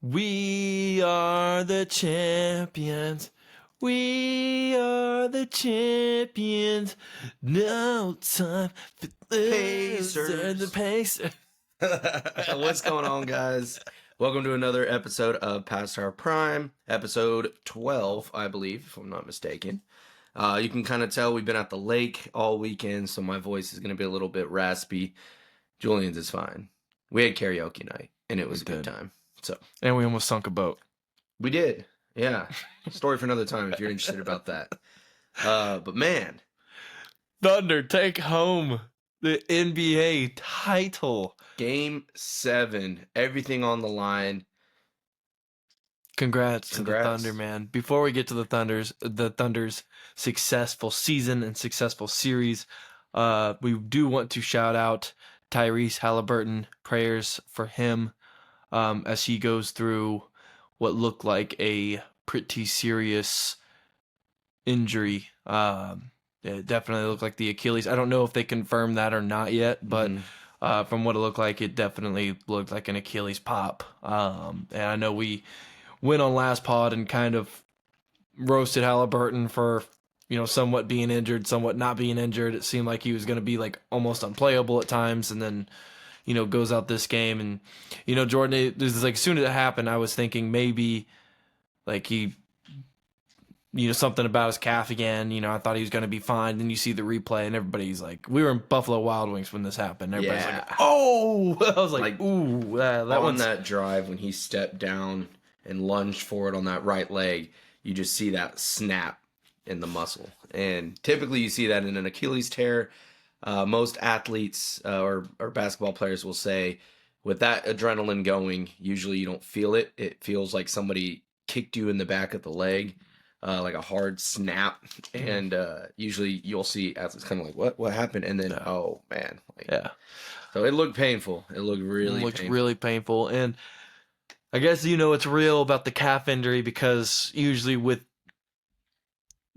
We are the champions. We are the champions. No time for Pacers. the Pacers. What's going on, guys? Welcome to another episode of Past Our Prime, episode 12, I believe, if I'm not mistaken. You can kind of tell we've been at the lake all weekend, so my voice is going to be a little bit raspy. Julian's is fine. We had karaoke night, and it was a good time. And we almost sunk a boat. We did, yeah. Story for another time if you're interested about that. But man, Thunder take home the NBA title. Game 7, everything on the line. Congrats to the Thunder, man. Before we get to the Thunder's successful season and successful series, we do want to shout out Tyrese Halliburton. Prayers for him as he goes through what looked like a pretty serious injury. It definitely looked like the Achilles. I don't know if they confirmed that or not yet, but from what it looked like, it definitely looked like an Achilles pop. And I know we went on last pod and kind of roasted Halliburton for, somewhat being injured, somewhat not being injured. It seemed like he was going to be like almost unplayable at times, and then, goes out this game. And, Jordan, it was like as soon as it happened, I was thinking maybe like he, something about his calf again. I thought he was going to be fine. Then you see the replay, and everybody's like, we were in Buffalo Wild Wings when this happened. Everybody's like, oh! I was like ooh. That on that drive when he stepped down and lunged forward on that right leg, you just see that snap in the muscle. And typically you see that in an Achilles tear. Most athletes or basketball players will say, with that adrenaline going, usually you don't feel it. It feels like somebody kicked you in the back of the leg, like a hard snap. And usually you'll see athletes kind of like, what happened? And then, oh, man. So it looked painful. It looked really painful. And I guess, it's real about the calf injury because usually with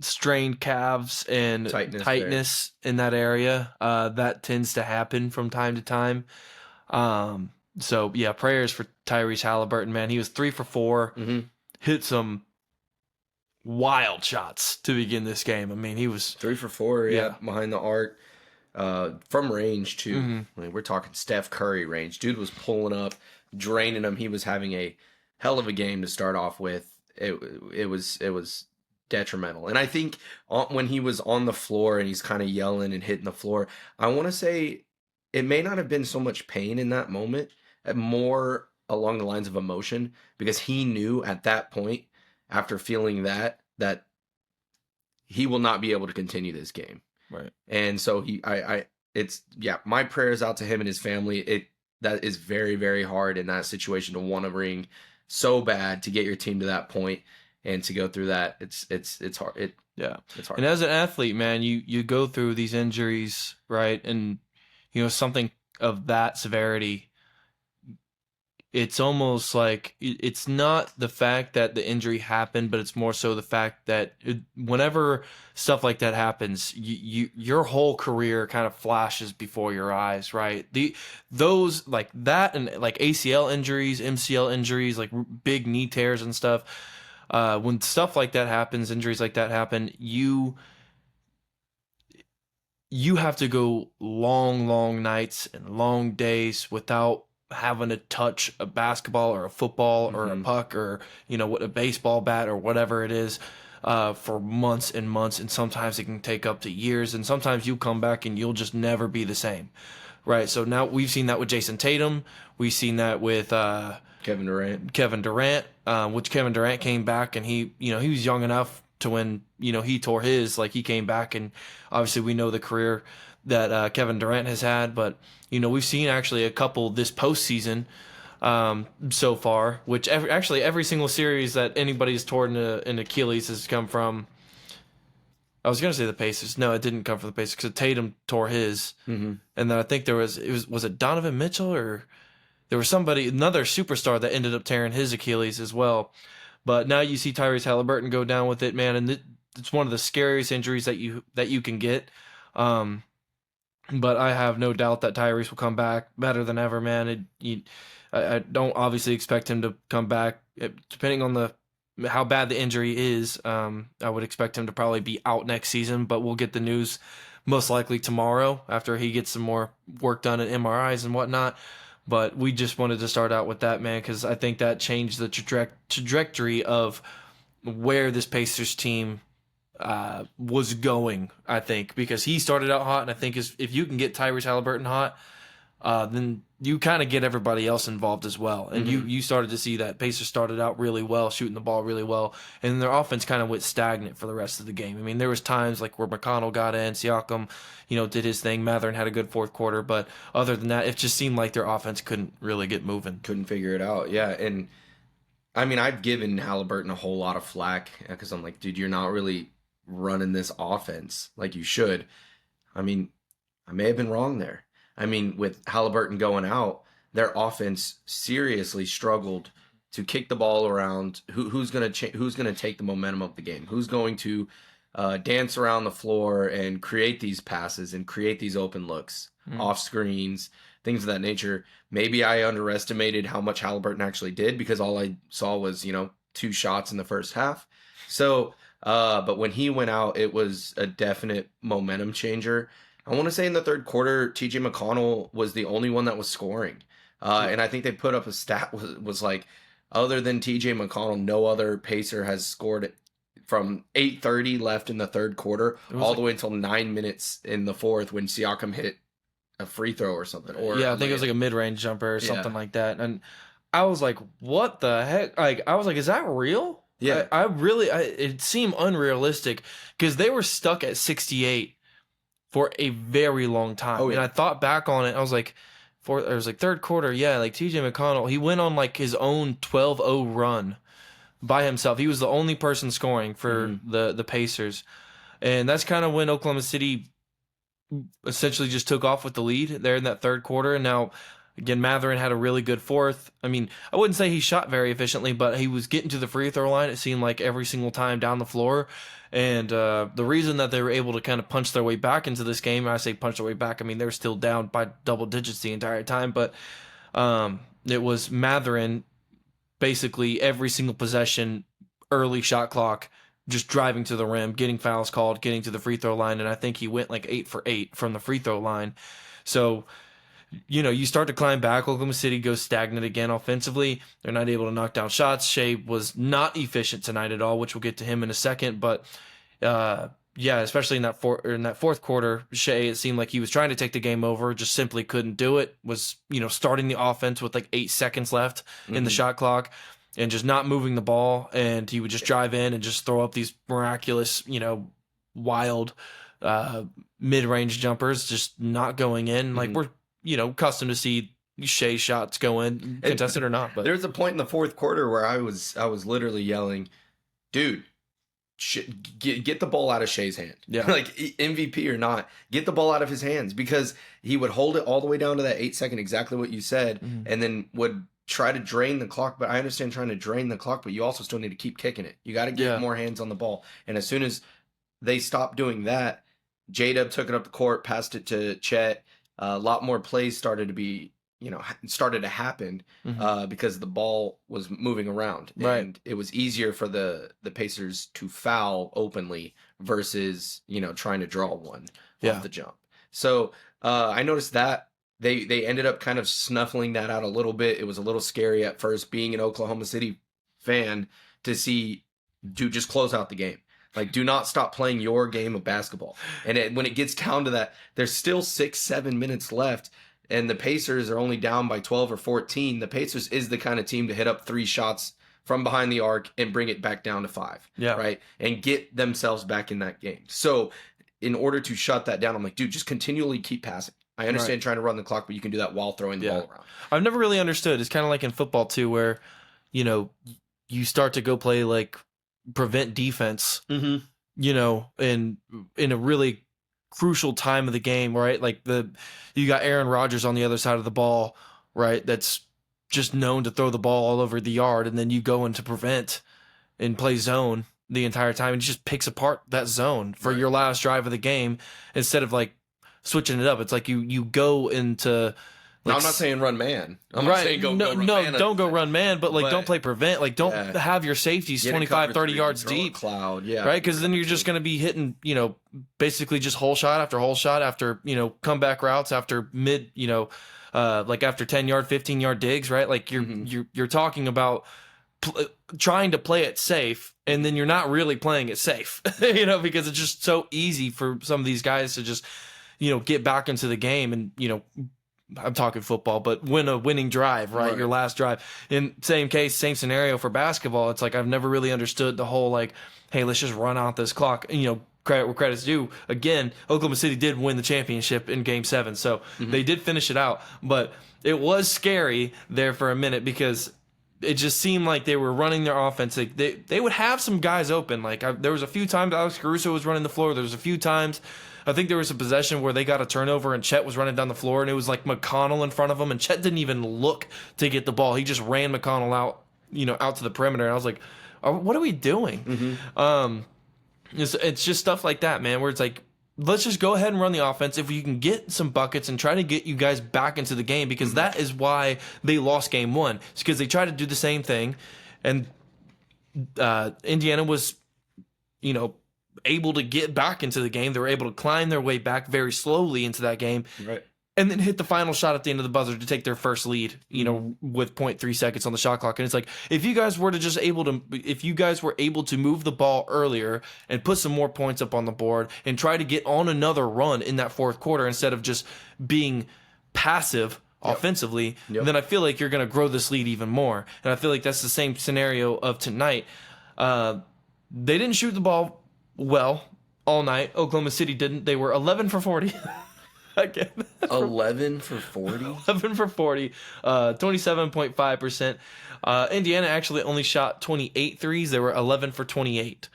strained calves and tightness in that area, that tends to happen from time to time. So, yeah, prayers for Tyrese Halliburton, man. He was 3 for 4, hit some wild shots to begin this game. I mean, he was 3 for 4, behind the arc, from range, too. I mean, we're talking Steph Curry range. Dude was pulling up, draining him. He was having a hell of a game to start off with. It was detrimental. And I think when he was on the floor and he's kind of yelling and hitting the floor, I want to say it may not have been so much pain in that moment, more along the lines of emotion, because he knew at that point, after feeling that he will not be able to continue this game. Right. And so my prayers out to him and his family. That is very, very hard in that situation to want to ring so bad to get your team to that point and to go through that. It's hard. It's hard. And as an athlete, man, you go through these injuries, right? And something of that severity, it's almost like it's not the fact that the injury happened, but it's more so the fact that whenever stuff like that happens, your whole career kind of flashes before your eyes, right? Those like that and like ACL injuries, MCL injuries, like big knee tears and stuff. When stuff like that happens, injuries like that happen, you have to go long nights and long days without having to touch a basketball or a football or a puck or a baseball bat or whatever it is for months and months, and sometimes it can take up to years, and sometimes you come back and you'll just never be the same, right? So now we've seen that with Jason Tatum, we've seen that with Kevin Durant, which Kevin Durant came back and he was young enough to when he tore his, like he came back, and obviously we know the career that Kevin Durant has had, but we've seen actually a couple this postseason so far, which every single series that anybody's torn an Achilles has come from. I was gonna say the Pacers. No, it didn't come from the Pacers because Tatum tore his, and then I think was it Donovan Mitchell, or there was another superstar that ended up tearing his Achilles as well. But now you see Tyrese Halliburton go down with it, man, and it's one of the scariest injuries that you can get. But I have no doubt that Tyrese will come back better than ever, man. I don't obviously expect him to come back. Depending on how bad the injury is, I would expect him to probably be out next season, but we'll get the news most likely tomorrow after he gets some more work done at MRIs and whatnot. But we just wanted to start out with that, man, because I think that changed the trajectory of where this Pacers team was going, I think, because he started out hot, and I think if you can get Tyrese Halliburton hot, then you kind of get everybody else involved as well. And you started to see that Pacers started out really well, shooting the ball really well, and their offense kind of went stagnant for the rest of the game. I mean, there was times like where McConnell got in, Siakam, did his thing, Mathurin had a good fourth quarter, but other than that, it just seemed like their offense couldn't really get moving. Couldn't figure it out, yeah. And I mean, I've given Halliburton a whole lot of flack because I'm like, dude, you're not really running this offense like you should. I mean, I may have been wrong there. I mean, with Halliburton going out, their offense seriously struggled to kick the ball around. Who's gonna take the momentum of the game? Who's going to dance around the floor and create these passes and create these open looks off screens, things of that nature? Maybe I underestimated how much Halliburton actually did because all I saw was 2 shots in the first half. So, but when he went out, it was a definite momentum changer. I want to say in the third quarter, TJ McConnell was the only one that was scoring. And I think they put up a stat was like, other than TJ McConnell, no other Pacer has scored from 8:30 left in the third quarter all the way until 9 minutes in the fourth when Siakam hit a free throw or something. Or I think it was like a mid-range jumper or something like that. And I was like, what the heck? Like, I was like, is that real? Yeah. It seemed unrealistic because they were stuck at 68 for a very long time. And I thought back on it, I was like, it was like third quarter, like TJ McConnell, he went on like his own 12-0 run by himself. He was the only person scoring for the Pacers. And that's kind of when Oklahoma City essentially just took off with the lead there in that third quarter. And now, again, Mathurin had a really good fourth. I mean, I wouldn't say he shot very efficiently, but he was getting to the free throw line, it seemed like, every single time down the floor. And the reason that they were able to kind of punch their way back into this game, and I say punch their way back, I mean, they were still down by double digits the entire time, but it was Mathurin basically every single possession, early shot clock, just driving to the rim, getting fouls called, getting to the free throw line, and I think he went like 8 for 8 from the free throw line. So, you start to climb back. Oklahoma City goes stagnant again offensively. They're not able to knock down shots. Shea was not efficient tonight at all, which we'll get to him in a second. But especially in that fourth quarter, Shea, it seemed like he was trying to take the game over, just simply couldn't do it. Was starting the offense with like 8 seconds left in the shot clock, and just not moving the ball. And he would just drive in and just throw up these miraculous, wild mid-range jumpers, just not going in. Like we're accustomed to see Shea shots go in, contested or not. But there was a point in the fourth quarter where I was literally yelling, dude, get the ball out of Shea's hand. Yeah. Like MVP or not, get the ball out of his hands, because he would hold it all the way down to that 8 second, exactly what you said, and then would try to drain the clock. But I understand trying to drain the clock, but you also still need to keep kicking it. You got to get more hands on the ball. And as soon as they stopped doing that, J-Dub took it up the court, passed it to Chet. A lot more plays started to happen because the ball was moving around, and it was easier for the Pacers to foul openly versus trying to draw one off the jump. So I noticed that they ended up kind of snuffling that out a little bit. It was a little scary at first, being an Oklahoma City fan, to see dude just close out the game. Like, do not stop playing your game of basketball. And when it gets down to that, there's still 6-7 minutes left, and the Pacers are only down by 12 or 14. The Pacers is the kind of team to hit up 3 shots from behind the arc and bring it back down to 5. Yeah. Right? And get themselves back in that game. So in order to shut that down, I'm like, dude, just continually keep passing. I understand trying to run the clock, but you can do that while throwing the ball around. I've never really understood. It's kind of like in football, too, where, you start to go play, like, prevent defense, in a really crucial time of the game, right? Like you got Aaron Rodgers on the other side of the ball, right? That's just known to throw the ball all over the yard, and then you go into prevent and play zone the entire time, and he just picks apart that zone for your last drive of the game instead of like switching it up. It's like you go into No, Like, I'm not saying run man. I'm not right. saying go run No, man. don't go run man, but like But- don't play prevent. Like don't Yeah. have your safeties Get a 25, cover 30 three, yards throw a deep. cloud, yeah. Right? Because then you're just going to be hitting, basically just hole shot after, comeback routes after mid, like after 10-yard, 15-yard digs, right? Like you're talking about trying to play it safe, and then you're not really playing it safe, because it's just so easy for some of these guys to just, get back into the game and, I'm talking football, but win a winning drive, right? Your last drive. In same case, same scenario for basketball. It's like I've never really understood the whole like, hey, let's just run out this clock. Credit where credit's due. Again, Oklahoma City did win the championship in Game 7, so they did finish it out. But it was scary there for a minute because it just seemed like they were running their offense. Like they would have some guys open. Like there was a few times Alex Caruso was running the floor. There was a few times. I think there was a possession where they got a turnover and Chet was running down the floor, and it was like McConnell in front of him, and Chet didn't even look to get the ball. He just ran McConnell out, out to the perimeter. And I was like, what are we doing? It's just stuff like that, man, where it's like, let's just go ahead and run the offense. If you can get some buckets and try to get you guys back into the game, because that is why they lost Game 1. It's because they tried to do the same thing, and Indiana was, able to get back into the game. They were able to climb their way back very slowly into that game. Right. And then hit the final shot at the end of the buzzer to take their first lead, with 0.3 seconds on the shot clock. And it's like, if you guys were able to move the ball earlier and put some more points up on the board and try to get on another run in that fourth quarter instead of just being passive offensively, then I feel like you're going to grow this lead even more. And I feel like that's the same scenario of tonight. They didn't shoot the ball well all night. Oklahoma City didn't. They were 11 for 40. Again. 11 for 40? 11 for 40, 27.5%. Indiana actually only shot 28 threes. They were 11 for 28.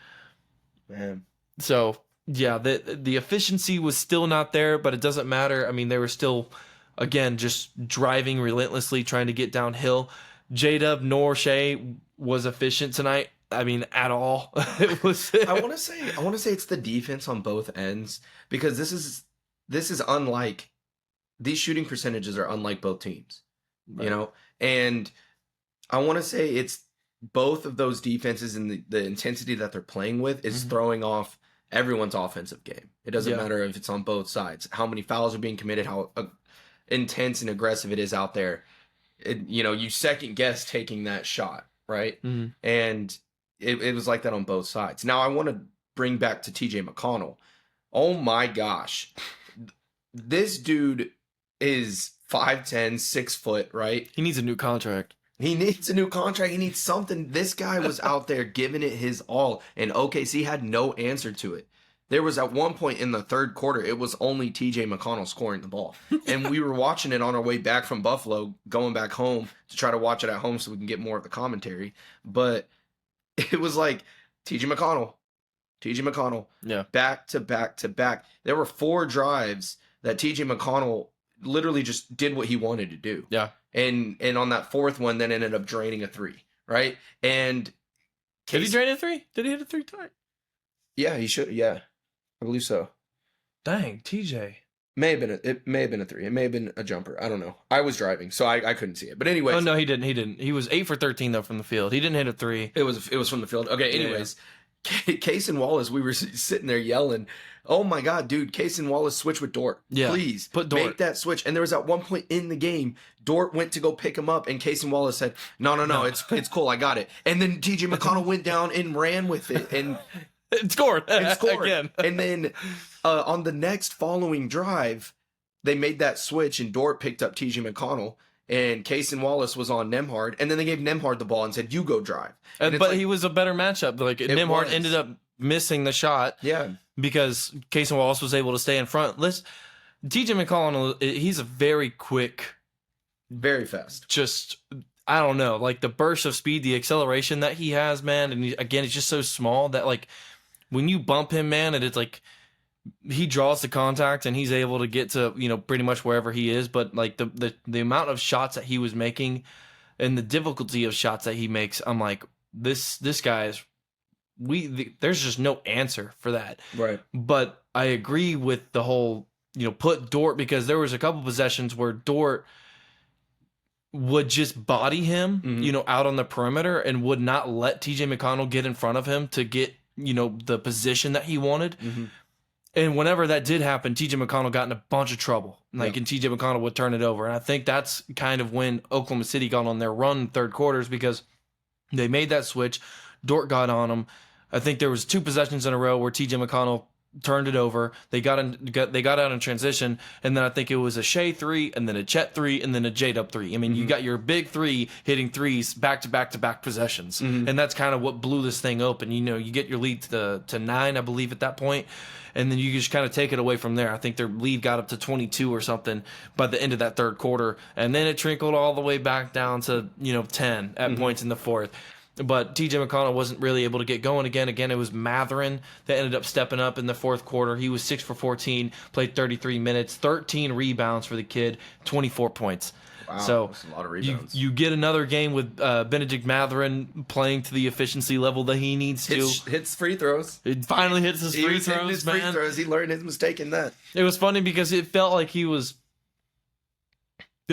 Man. So, yeah, the efficiency was still not there, but it doesn't matter. I mean, they were still, again, just driving relentlessly, trying to get downhill. J-Dub nor Shea was efficient tonight. I mean, at all. It was. I want to say it's the defense on both ends, because this is unlike, these shooting percentages are unlike both teams, and I want to say it's both of those defenses, and the intensity that they're playing with is throwing off everyone's offensive game. It doesn't matter if it's on both sides, how many fouls are being committed, how intense and aggressive it is out there. You second guess taking that shot, right? And it was like that on both sides. Now I want to bring back to TJ McConnell. Oh my gosh. This dude is 5'10", 6 foot, right? He needs a new contract. He needs a new contract. He needs something. This guy was out there giving it his all, and OKC had no answer to it. There was at one point in the third quarter, it was only TJ McConnell scoring the ball. And we were watching it on our way back from Buffalo, going back home to try to watch it at home so we can get more of the commentary. But it was like TJ McConnell, back to back to back. There were 4 drives that TJ McConnell literally just did what he wanted to do. Yeah. And on that fourth one, then ended up draining a 3, right? And did he drain a 3? Did he hit a 3 tonight? Yeah, he should. Yeah, I believe so. Dang, TJ. It may have been a 3. It may have been a jumper. I don't know. I was driving, so I couldn't see it. But anyway. Oh no, he didn't. He was 8 for 13 though from the field. He didn't hit a 3. It was from the field. Okay. Anyways, Case and Wallace, we were sitting there yelling, "Oh my God, dude! Case and Wallace switch with Dort. Yeah, please put Dort. Make that switch." And there was at one point in the game, Dort went to go pick him up, and Case and Wallace said, "No, it's cool, I got it." And then TJ McConnell went down and ran with it and scored again. And then on the next following drive, they made that switch, and Dort picked up TJ McConnell. And Case and Wallace was on Nembhard, and then they gave Nembhard the ball and said, "You go drive." But he was a better matchup. Like Nembhard ended up missing the shot, because Case and Wallace was able to stay in front. TJ McConnell, he's a very quick, very fast. Just I don't know, like the burst of speed, the acceleration that he has, man. And again, he's just so small that like when you bump him, man, and it's like. He draws the contact and he's able to get to, pretty much wherever he is. But like the amount of shots that he was making and the difficulty of shots that he makes, I'm like, this guy is, there's just no answer for that. Right. But I agree with the whole, put Dort, because there was a couple possessions where Dort, would just body him, out on the perimeter and would not let TJ McConnell get in front of him to get, the position that he wanted. And whenever that did happen, TJ McConnell got in a bunch of trouble. And TJ McConnell would turn it over. And I think that's kind of when Oklahoma City got on their run in third quarters, because they made that switch. Dort got on them. I think there was 2 possessions in a row where TJ McConnell turned it over. They got out in transition, and then I think it was a Shea 3, and then a Chet 3, and then a J-Dub 3. I mean, you got your big 3 hitting threes back to back to back possessions, and that's kind of what blew this thing open. You get your lead to 9, I believe, at that point, and then you just kind of take it away from there. I think their lead got up to 22 or something by the end of that third quarter, and then it trickled all the way back down to 10 at points in the fourth. But TJ McConnell wasn't really able to get going again. Again, it was Matherin that ended up stepping up in the fourth quarter. He was 6 for 14, played 33 minutes, 13 rebounds for the kid, 24 points. Wow, so that's a lot of rebounds. You get another game with Benedict Matherin playing to the efficiency level that he needs to. Hits free throws. It finally hits his free throws, man. Free throws. He learned his mistake in that. It was funny because it felt like he was...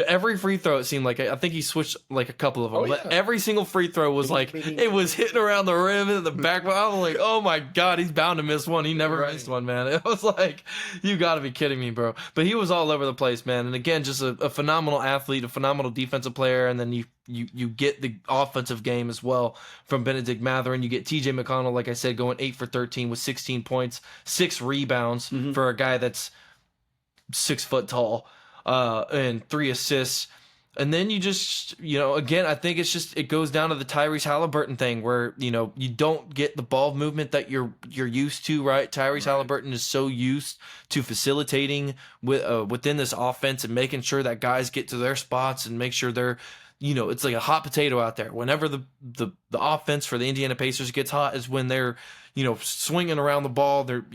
Every free throw, it seemed like, I think he switched like a couple of them, but every single free throw was like, it was hitting around the rim and the back. I was like, oh my God, he's bound to miss one. He never missed one, man. It was like, you got to be kidding me, bro. But he was all over the place, man. And again, just a phenomenal athlete, a phenomenal defensive player. And then you get the offensive game as well from Benedict Matherin. You get TJ McConnell, like I said, going 8 for 13 with 16 points, 6 rebounds for a guy that's 6 foot tall. And 3 assists. And then you just, again, I think it goes down to the Tyrese Halliburton thing where, you don't get the ball movement that you're used to, right? Tyrese Halliburton is so used to facilitating within this offense and making sure that guys get to their spots and make sure they're, it's like a hot potato out there. Whenever the offense for the Indiana Pacers gets hot is when they're, swinging around the ball. They're,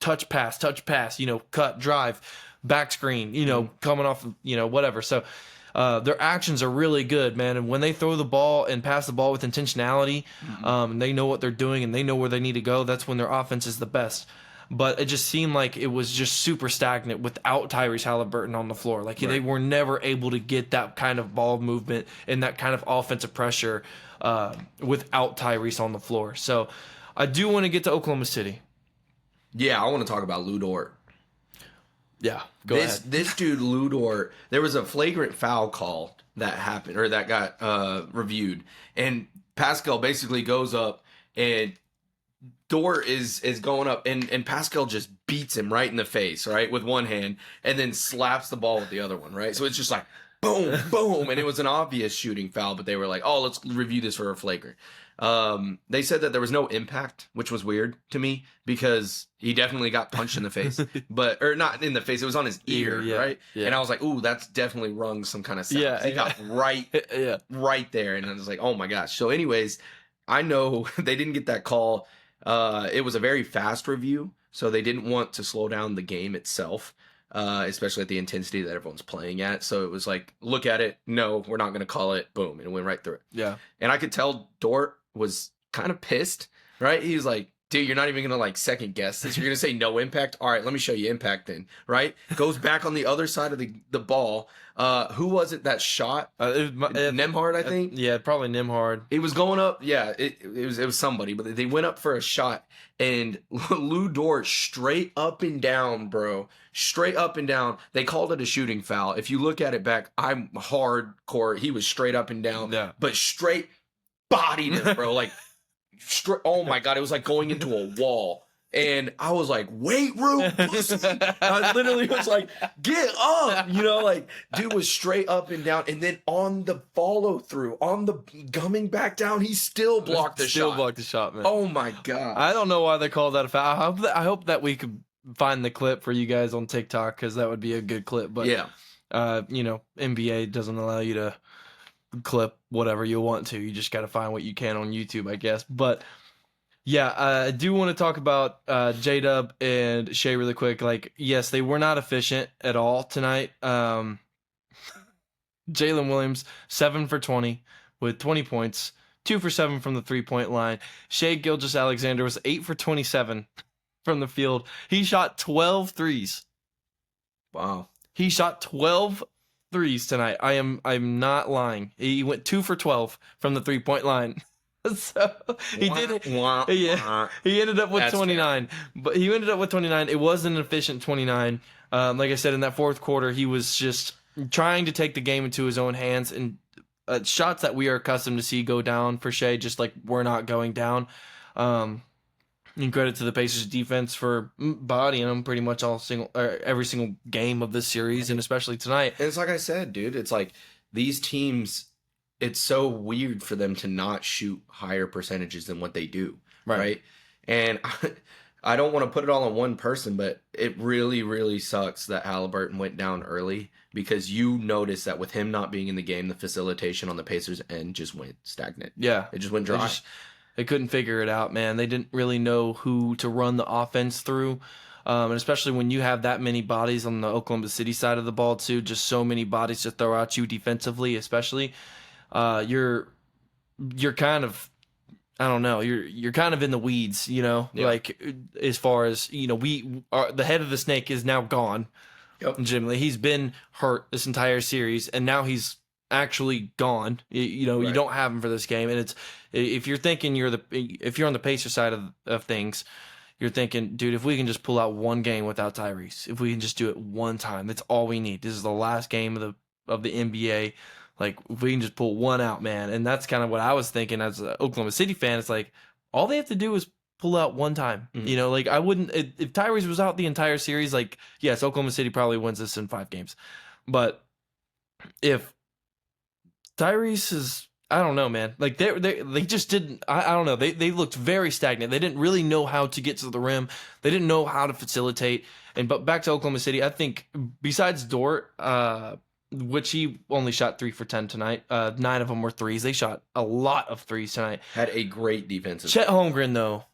touch pass, cut, drive, back screen, coming off, whatever. So their actions are really good, man. And when they throw the ball and pass the ball with intentionality, and they know what they're doing and they know where they need to go, that's when their offense is the best. But it just seemed like it was just super stagnant without Tyrese Halliburton on the floor. Like they were never able to get that kind of ball movement and that kind of offensive pressure without Tyrese on the floor. So I do want to get to Oklahoma City. Yeah, I want to talk about Lu Dort. Yeah, go ahead. This dude, Lu Dort, there was a flagrant foul call that happened, or that got reviewed. And Pascal basically goes up, and Dort is going up, and Pascal just beats him right in the face, right, with one hand, and then slaps the ball with the other one, right? So it's just like, boom, boom, and it was an obvious shooting foul, but they were like, oh, let's review this for a flagrant. They said that there was no impact, which was weird to me because he definitely got punched in the face, or not in the face. It was on his ear, right? Yeah. And I was like, ooh, that's definitely rung some kind of sound. Yeah, he got right there. And I was like, oh my gosh. So anyways, I know they didn't get that call. It was a very fast review, so they didn't want to slow down the game itself. Especially at the intensity that everyone's playing at. So it was like, look at it. No, we're not going to call it. Boom. And it went right through it. Yeah. And I could tell Dort was kind of pissed, right? He was like, dude, you're not even going to like second guess this. You're going to say no impact. All right, let me show you impact then, right? Goes back on the other side of the ball. Who was it that shot? Nembhard, I think. Yeah, probably Nembhard. It was going up. Yeah, it was somebody, but they went up for a shot, and Lu Dort straight up and down, bro. Straight up and down. They called it a shooting foul. If you look at it back, I'm hardcore. He was straight up and down, but straight bodied him, bro. Like, oh my God, it was like going into a wall. And I was like, weight room, pussy. I literally was like, get up. Like, dude was straight up and down. And then on the follow through, on the coming back down, he still blocked the shot. Still blocked the shot, man. Oh my God. I don't know why they called that a foul. I hope that we could find the clip for you guys on TikTok, because that would be a good clip. But, yeah, NBA doesn't allow you to clip whatever you want to. You just got to find what you can on YouTube, I guess. But, yeah, I do want to talk about J-Dub and Shea really quick. Like, yes, they were not efficient at all tonight. Jalen Williams, 7 for 20 with 20 points, 2 for 7 from the three-point line. Shea Gilgeous-Alexander was 8 for 27 from the field. He shot 12 threes. Wow. He shot 12 threes tonight. I'm not lying. He went 2 for 12 from the 3-point line. So he did. Yeah, he ended up with That's 29. But he ended up with 29. It was an efficient 29. Like I said, in that fourth quarter, he was just trying to take the game into his own hands, and shots that we are accustomed to see go down for Shea, just like we're not going down. And credit to the Pacers defense for bodying them pretty much every single game of this series, and especially tonight. And it's like I said, dude, it's like these teams, it's so weird for them to not shoot higher percentages than what they do, right? And I don't want to put it all on one person, but it really, really sucks that Halliburton went down early, because you notice that with him not being in the game, the facilitation on the Pacers end just went stagnant. Yeah. It just went dry. They couldn't figure it out, man. They didn't really know who to run the offense through. And especially when you have that many bodies on the Oklahoma City side of the ball, too, just so many bodies to throw at you defensively, especially. You're kind of, I don't know, you're kind of in the weeds, you know, like as far as, you know, the head of the snake is now gone. Yep. Legitimately, he's been hurt this entire series, and now he's actually gone. You know, you don't have him for this game, and it's, if you're thinking if you're on the Pacer side of things, you're thinking, dude, if we can just pull out one game without Tyrese, if we can just do it one time, that's all we need. This is the last game of the NBA. Like, if we can just pull one out, man. And that's kind of what I was thinking as an Oklahoma City fan. It's like, all they have to do is pull out one time. Mm-hmm. You know, like, I wouldn't, if Tyrese was out the entire series, like, yes, Oklahoma City probably wins this in 5 games. But if Tyrese is, I don't know, man. Like, they just didn't, I don't know. They looked very stagnant. They didn't really know how to get to the rim. They didn't know how to facilitate. But back to Oklahoma City, I think besides Dort, which he only shot 3 for 10 tonight, 9 of them were threes. They shot a lot of threes tonight. Had a great defensive. Chet Holmgren, though,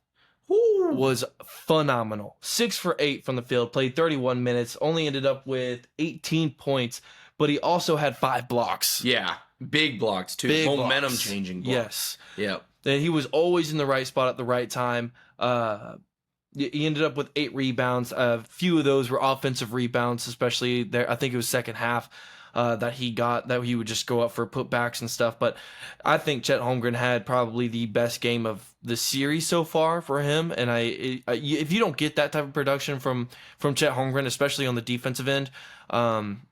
was phenomenal. 6 for 8 from the field, played 31 minutes, only ended up with 18 points, but he also had 5 blocks. Yeah. Big blocks, too. Momentum changing blocks. Yes. Yeah. And he was always in the right spot at the right time. He ended up with 8 rebounds. A few of those were offensive rebounds, especially there. I think it was second half that he got, that he would just go up for putbacks and stuff. But I think Chet Holmgren had probably the best game of the series so far for him. And if you don't get that type of production from Chet Holmgren, especially on the defensive end,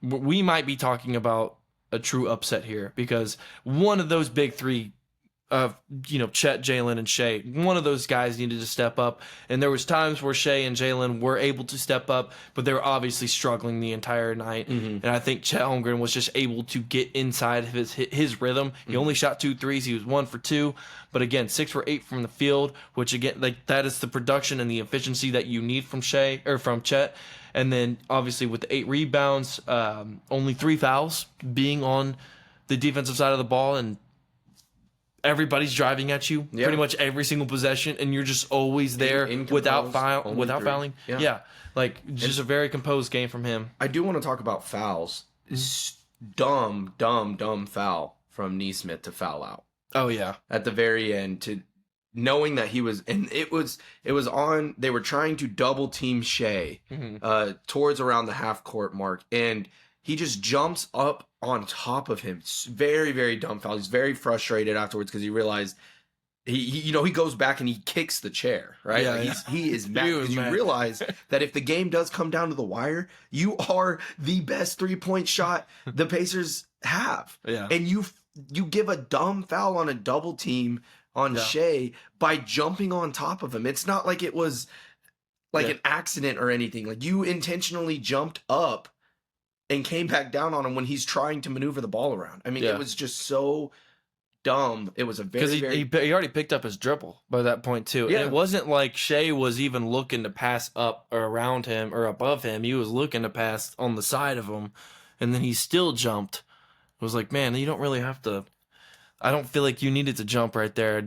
we might be talking about a true upset here, because one of those big three Chet, Jalen, and Shea, one of those guys needed to step up. And there was times where Shea and Jalen were able to step up, but they were obviously struggling the entire night. Mm-hmm. And I think Chet Holmgren was just able to get inside of his rhythm. He only shot 2 threes. He was 1 for 2. But again, 6 for 8 from the field, which again, like, that is the production and the efficiency that you need from Chet. And then obviously with the 8 rebounds, only 3 fouls being on the defensive side of the ball, and everybody's driving at you pretty much every single possession, and you're just always there without fouling. Yeah. Like, just a very composed game from him. I do want to talk about fouls. Dumb foul from Nesmith to foul out. Oh yeah, at the very end, to knowing that he was, and it was on. They were trying to double team Shea towards around the half court mark, and he just jumps up on top of him. It's very, very dumb foul. He's very frustrated afterwards because he realized he goes back and he kicks the chair, right? Yeah, like he is mad because you realize that if the game does come down to the wire, you are the best 3-point shot the Pacers have. Yeah. And you give a dumb foul on a double team on Shea by jumping on top of him. It's not like it was like an accident or anything. Like, you intentionally jumped up and came back down on him when he's trying to maneuver the ball around. I mean, it was just so dumb. It was a very, because he already picked up his dribble by that point too. Yeah. And it wasn't like Shea was even looking to pass up or around him or above him. He was looking to pass on the side of him, and then he still jumped. It was like, man, you don't really have to. I don't feel like you needed to jump right there.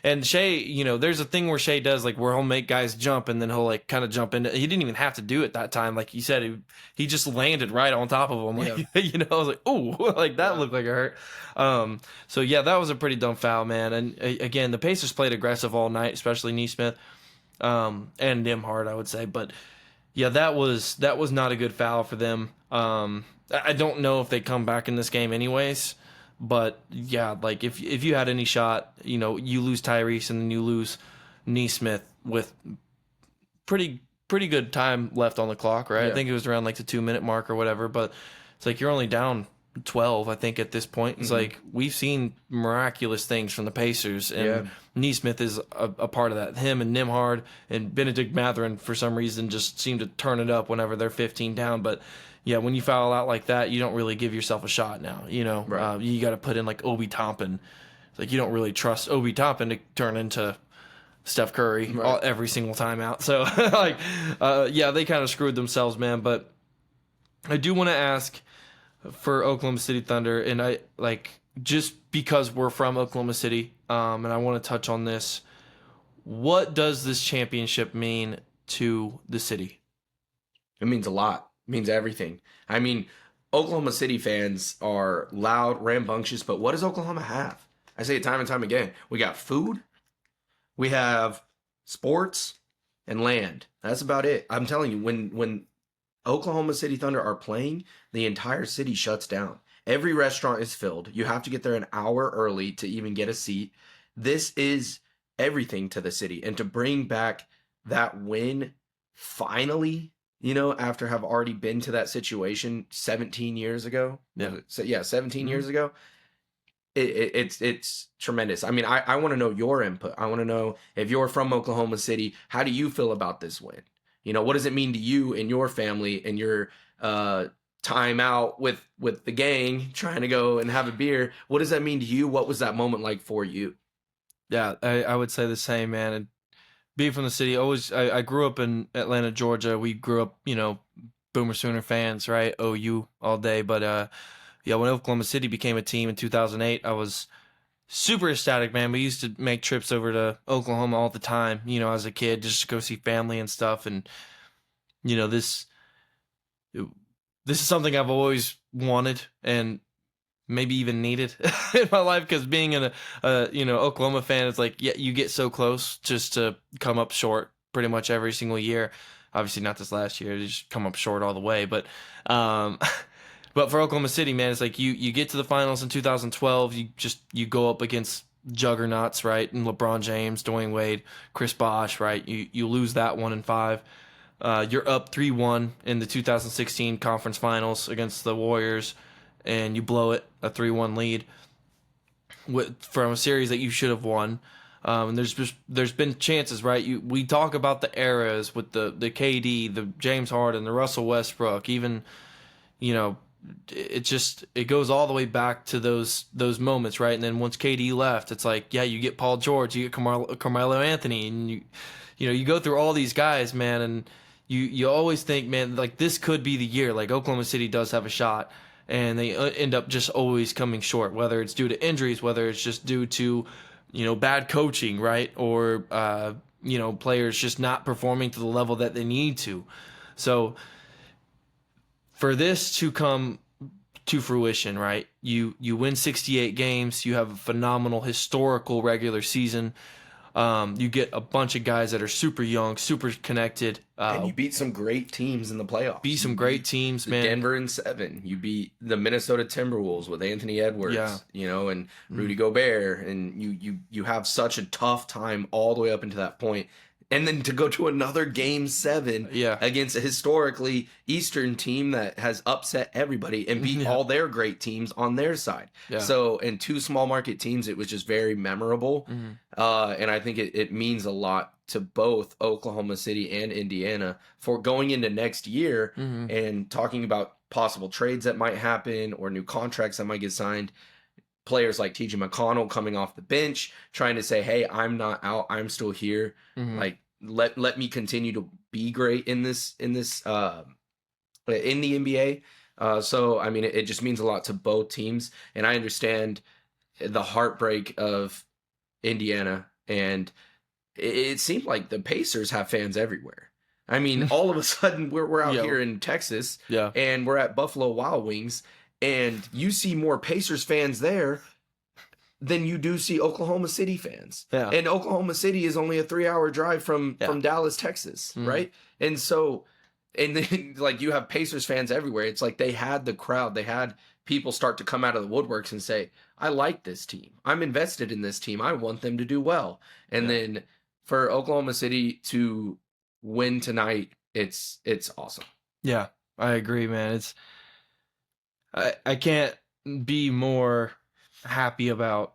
And Shea, there's a thing where Shea does, like, where he'll make guys jump and then he'll, like, kind of jump into. He didn't even have to do it that time. Like you said, he just landed right on top of him. Like, I was like, ooh, like, that looked like it hurt. So yeah, that was a pretty dumb foul, man. And again, the Pacers played aggressive all night, especially Nesmith, and Nimhard, I would say. But Yeah, that was not a good foul for them. I don't know if they come back in this game anyways, but yeah, like if you had any shot, you lose Tyrese and then you lose Neesmith with pretty good time left on the clock, right? I Yeah. think it was around like the 2 minute mark or whatever, but it's like you're only down 12, I think, at this point. It's like we've seen miraculous things from the Pacers, and Neesmith is a part of that. Him and Nimhard and Benedict Mathurin, for some reason, just seem to turn it up whenever they're 15 down. But yeah, when you foul out like that, you don't really give yourself a shot now. Right. You got to put in like Obi Toppin. It's like you don't really trust Obi Toppin to turn into Steph Curry every single time out. So, yeah, they kind of screwed themselves, man. But I do want to ask for Oklahoma City Thunder, and I just because we're from Oklahoma City, and I want to touch on this. What does this championship mean to the city? It means a lot. It means everything. I mean, Oklahoma City fans are loud, rambunctious, but what does Oklahoma have? I say it time and time again. We got food, we have sports, and land. That's about it. I'm telling you, when Oklahoma City Thunder are playing, the entire city shuts down. Every restaurant is filled. You have to get there an hour early to even get a seat. This is everything to the city. And to bring back that win finally, after have already been to that situation 17 years ago. Yeah. So, 17 years ago. It's tremendous. I mean, I want to know your input. I want to know, if you're from Oklahoma City, how do you feel about this win? What does it mean to you and your family and your time out with the gang trying to go and have a beer? What does that mean to you? What was that moment like for you? Yeah, I would say the same, man. And being from the city, I grew up in Atlanta, Georgia. We grew up, Boomer Sooner fans, right? OU all day. But yeah, when Oklahoma City became a team in 2008, I was super ecstatic, man. We used to make trips over to Oklahoma all the time, as a kid, just to go see family and stuff. And this is something I've always wanted and maybe even needed in my life, because being a Oklahoma fan, it's like, yeah, you get so close just to come up short pretty much every single year. Obviously not this last year, they just come up short all the way, but but for Oklahoma City, man, it's like you get to the finals in 2012, you go up against juggernauts, right? And LeBron James, Dwayne Wade, Chris Bosh, right? You lose that 1 in 5. You're up 3-1 in the 2016 conference finals against the Warriors, and you blow it, a 3-1 lead from a series that you should have won. And there's been chances, right? We talk about the eras with the KD, the James Harden, the Russell Westbrook, even it goes all the way back to those moments, right? And then once KD left, it's like, yeah, you get Paul George, you get Carmelo Anthony, and you go through all these guys, man, and you always think, man, like this could be the year. Like Oklahoma City does have a shot, and they end up just always coming short, whether it's due to injuries, whether it's just due to bad coaching, right? Or players just not performing to the level that they need to. So for this to come to fruition, right? You win 68 games. You have a phenomenal historical regular season. You get a bunch of guys that are super young, super connected. And you beat some great teams in the playoffs. Beat some great teams, man. Denver in 7. You beat the Minnesota Timberwolves with Anthony Edwards, and Rudy Gobert. And you have such a tough time all the way up into that point. And then to go to another Game 7 against a historically Eastern team that has upset everybody and beat all their great teams on their side. Yeah. So, and 2 small market teams, it was just very memorable. And I think it means a lot to both Oklahoma City and Indiana for going into next year and talking about possible trades that might happen or new contracts that might get signed. Players like TJ McConnell coming off the bench, trying to say, hey, I'm not out, I'm still here. Like, let me continue to be great in the NBA. So, I mean, it just means a lot to both teams. And I understand the heartbreak of Indiana. And it seemed like the Pacers have fans everywhere. I mean, all of a sudden, we're out here in Texas, and we're at Buffalo Wild Wings, and you see more Pacers fans there than you do see Oklahoma City fans. Yeah. And Oklahoma City is only a 3-hour drive from Dallas, Texas, right? And so and then like you have Pacers fans everywhere. It's like they had the crowd, they had people start to come out of the woodworks and say, I like this team. I'm invested in this team. I want them to do well. And then for Oklahoma City to win tonight, it's awesome. Yeah, I agree, man. I can't be more happy about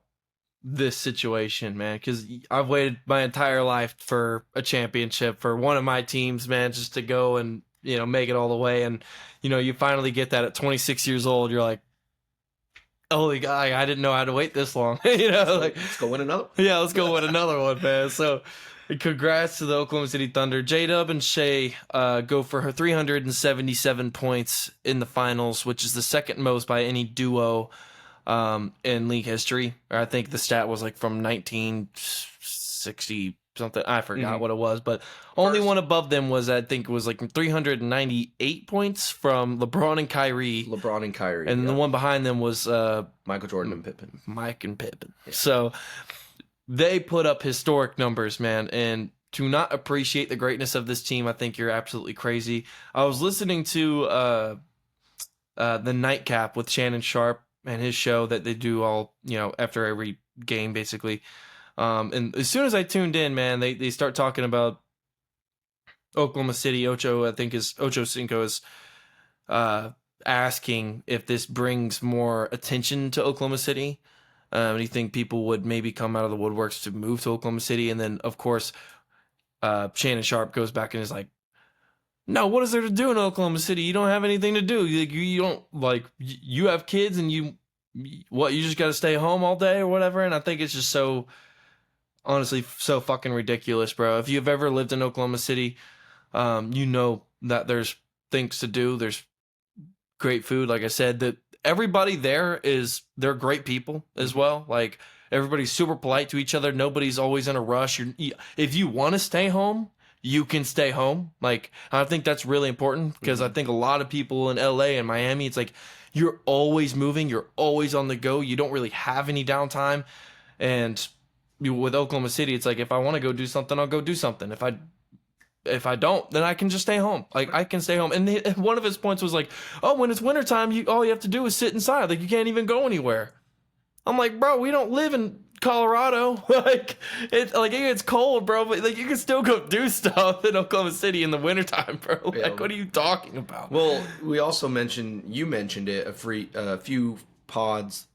this situation, man, because I've waited my entire life for a championship for one of my teams, man, just to go and make it all the way. And you finally get that at 26 years old. You're like, holy God, I didn't know I had to wait this long. Let's go win another one. Yeah, let's go win another one, man. So congrats to the Oklahoma City Thunder. J-Dub and Shea go for her 377 points in the finals, which is the second most by any duo in league history. I think the stat was like from 1960 something. I forgot what it was, but only one above them was, I think it was like 398 points from LeBron and Kyrie. And the one behind them was Michael Jordan and Pippen. Mike and Pippen. Yeah. So they put up historic numbers, man, and to not appreciate the greatness of this team, I think you're absolutely crazy. I was listening to the Nightcap with Shannon Sharp and his show that they do all, after every game, basically. And as soon as I tuned in, man, they start talking about Oklahoma City. Ocho Cinco is asking if this brings more attention to Oklahoma City. Do you think people would maybe come out of the woodworks to move to Oklahoma City? And then, of course, Shannon Sharp goes back and is like, no, what is there to do in Oklahoma City? You don't have anything to do. You don't, like, you have kids and you just got to stay home all day or whatever? And I think it's just so, honestly, so fucking ridiculous, bro. If you've ever lived in Oklahoma City, you know that there's things to do. There's great food. Like I said, that everybody there they're great people as well. Like, everybody's super polite to each other. Nobody's always in a rush. If you want to stay home, you can stay home. Like, I think that's really important because I think a lot of people in LA and Miami, it's like you're always moving, you're always on the go. You don't really have any downtime. And with Oklahoma City, it's like, if I want to go do something, I'll go do something. If I don't, then I can just stay home. Like, I can stay home. And one of his points was like, oh, when it's wintertime, all you have to do is sit inside. Like, you can't even go anywhere. I'm like, bro, we don't live in Colorado. It gets cold, bro, but like, you can still go do stuff in Oklahoma City in the wintertime, bro. Like, what are you talking about? Well, you mentioned it a few pods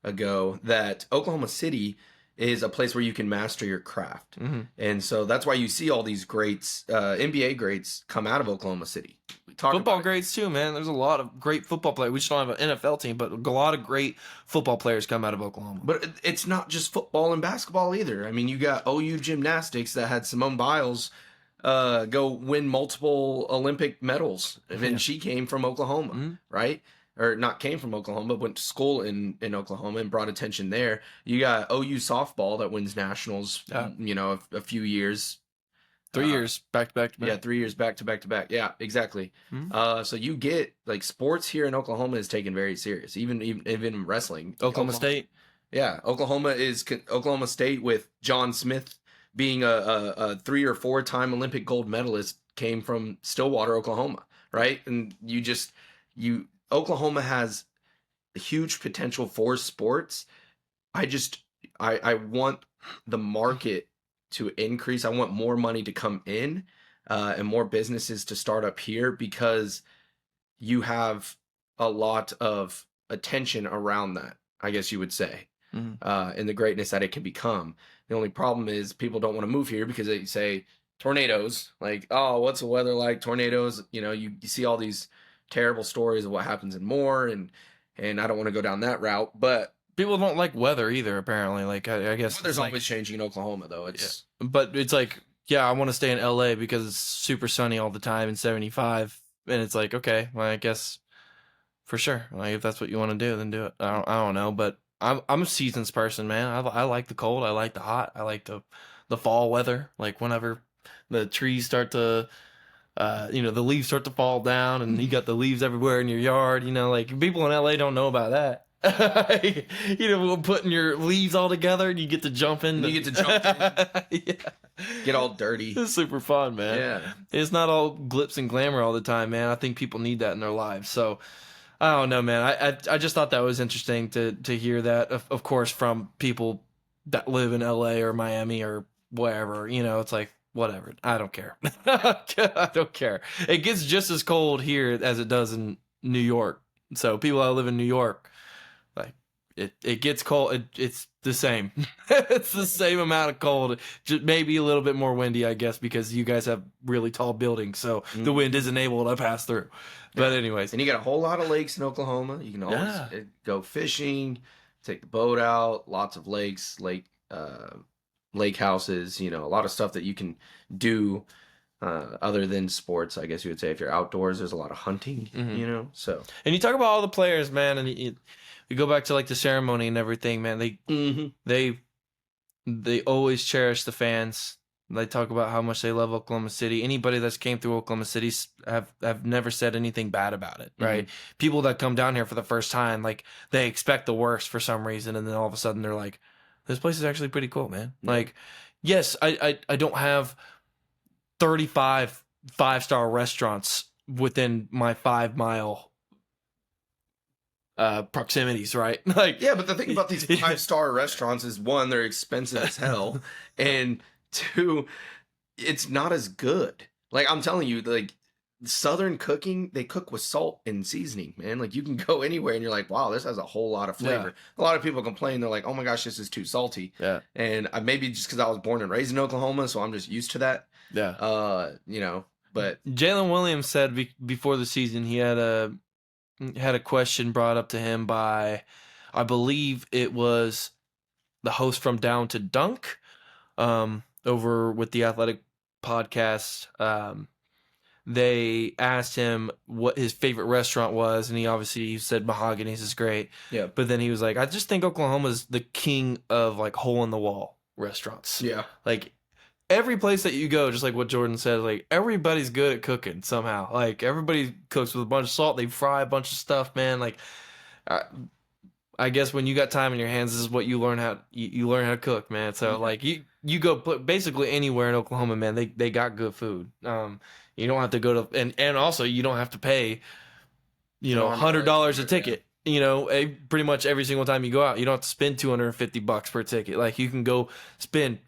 ago, that Oklahoma City is a place where you can master your craft. And so that's why you see all these greats, NBA greats, come out of Oklahoma City. Football greats too, man. There's a lot of great football players. We just don't have an NFL team, but a lot of great football players come out of Oklahoma. But it's not just football and basketball either. I mean, you got OU gymnastics that had Simone Biles go win multiple Olympic medals. And she came from Oklahoma, right? Or not came from Oklahoma, but went to school in Oklahoma and brought attention there. You got OU softball that wins nationals, a few years. 3 years back to back to back. Yeah, 3 years back to back to back. Yeah, exactly. So you get, like, sports here in Oklahoma is taken very serious. Even wrestling. Oklahoma State. Yeah, Oklahoma State with John Smith being a 3 or 4 time Olympic gold medalist, came from Stillwater, Oklahoma, right? And Oklahoma has a huge potential for sports. I want the market to increase. I want more money to come in and more businesses to start up here, because you have a lot of attention around that, I guess you would say, and the greatness that it can become. The only problem is people don't want to move here because they say tornadoes. Like, oh, what's the weather like? Tornadoes. You see all these terrible stories of what happens in Moore, and I don't want to go down that route, but people don't like weather either, apparently. Like, I guess weather's always changing in Oklahoma, though. But it's like, I want to stay in LA because it's super sunny all the time and 75, and it's like, okay, well, I guess for sure, like, if that's what you want to do, then do it. I don't know, but I'm a seasons person, man. I like the cold, I like the hot, I like the fall weather. Like, whenever the trees start to the leaves start to fall down and you got the leaves everywhere in your yard, like, people in LA don't know about that. Putting your leaves all together and you get to jump in. You get to jump in. Yeah. Get all dirty. It's super fun, man. Yeah. It's not all glitz and glamour all the time, man. I think people need that in their lives. So I don't know, man. I just thought that was interesting to hear that, of course, from people that live in LA or Miami or wherever. It's like, whatever. I don't care. I don't care. It gets just as cold here as it does in New York. So people that live in New York, like, it gets cold. It's the same. It's the same amount of cold. Just maybe a little bit more windy, I guess, because you guys have really tall buildings, so the wind isn't able to pass through. But anyways, and you got a whole lot of lakes in Oklahoma. You can always go fishing, take the boat out. Lots of lakes, lake houses. A lot of stuff that you can do other than sports. I guess you would say if you're outdoors, there's a lot of hunting. So and you talk about all the players, man, and you go back to like the ceremony and everything, man. They always cherish the fans. They talk about how much they love Oklahoma City. Anybody that's came through Oklahoma City have never said anything bad about it, right? People that come down here for the first time, like, they expect the worst for some reason, and then all of a sudden they're like, this place is actually pretty cool, man. Like, yes, I don't have 35 5-star restaurants within my 5-mile proximities, right? Like, yeah, but the thing about these 5-star restaurants is, one, they're expensive as hell, and two, it's not as good. Like, I'm telling you, like, Southern cooking, they cook with salt and seasoning, man. Like, you can go anywhere and you're like, wow, this has a whole lot of flavor. A lot of people complain, they're like, oh my gosh, this is too salty. Yeah. And maybe just because I was born and raised in Oklahoma, so I'm just used to that. Yeah. But Jalen Williams said before the season he had a question brought up to him by, I believe it was the host from Down to Dunk, over with the Athletic podcast. They asked him what his favorite restaurant was, and he said Mahogany's is great. Yeah. But then he was like, I just think Oklahoma's the king of, like, hole in the wall restaurants. Yeah. Like, every place that you go, just like what Jordan said, like, everybody's good at cooking somehow. Like, everybody cooks with a bunch of salt. They fry a bunch of stuff, man. Like, I guess when you got time in your hands, this is what you learn how to cook, man. So like you go basically anywhere in Oklahoma, man. They got good food. You don't have to go to and also you don't have to pay, $100 a ticket. Pretty much every single time you go out, you don't have to spend $250 per ticket. Like, you can go spend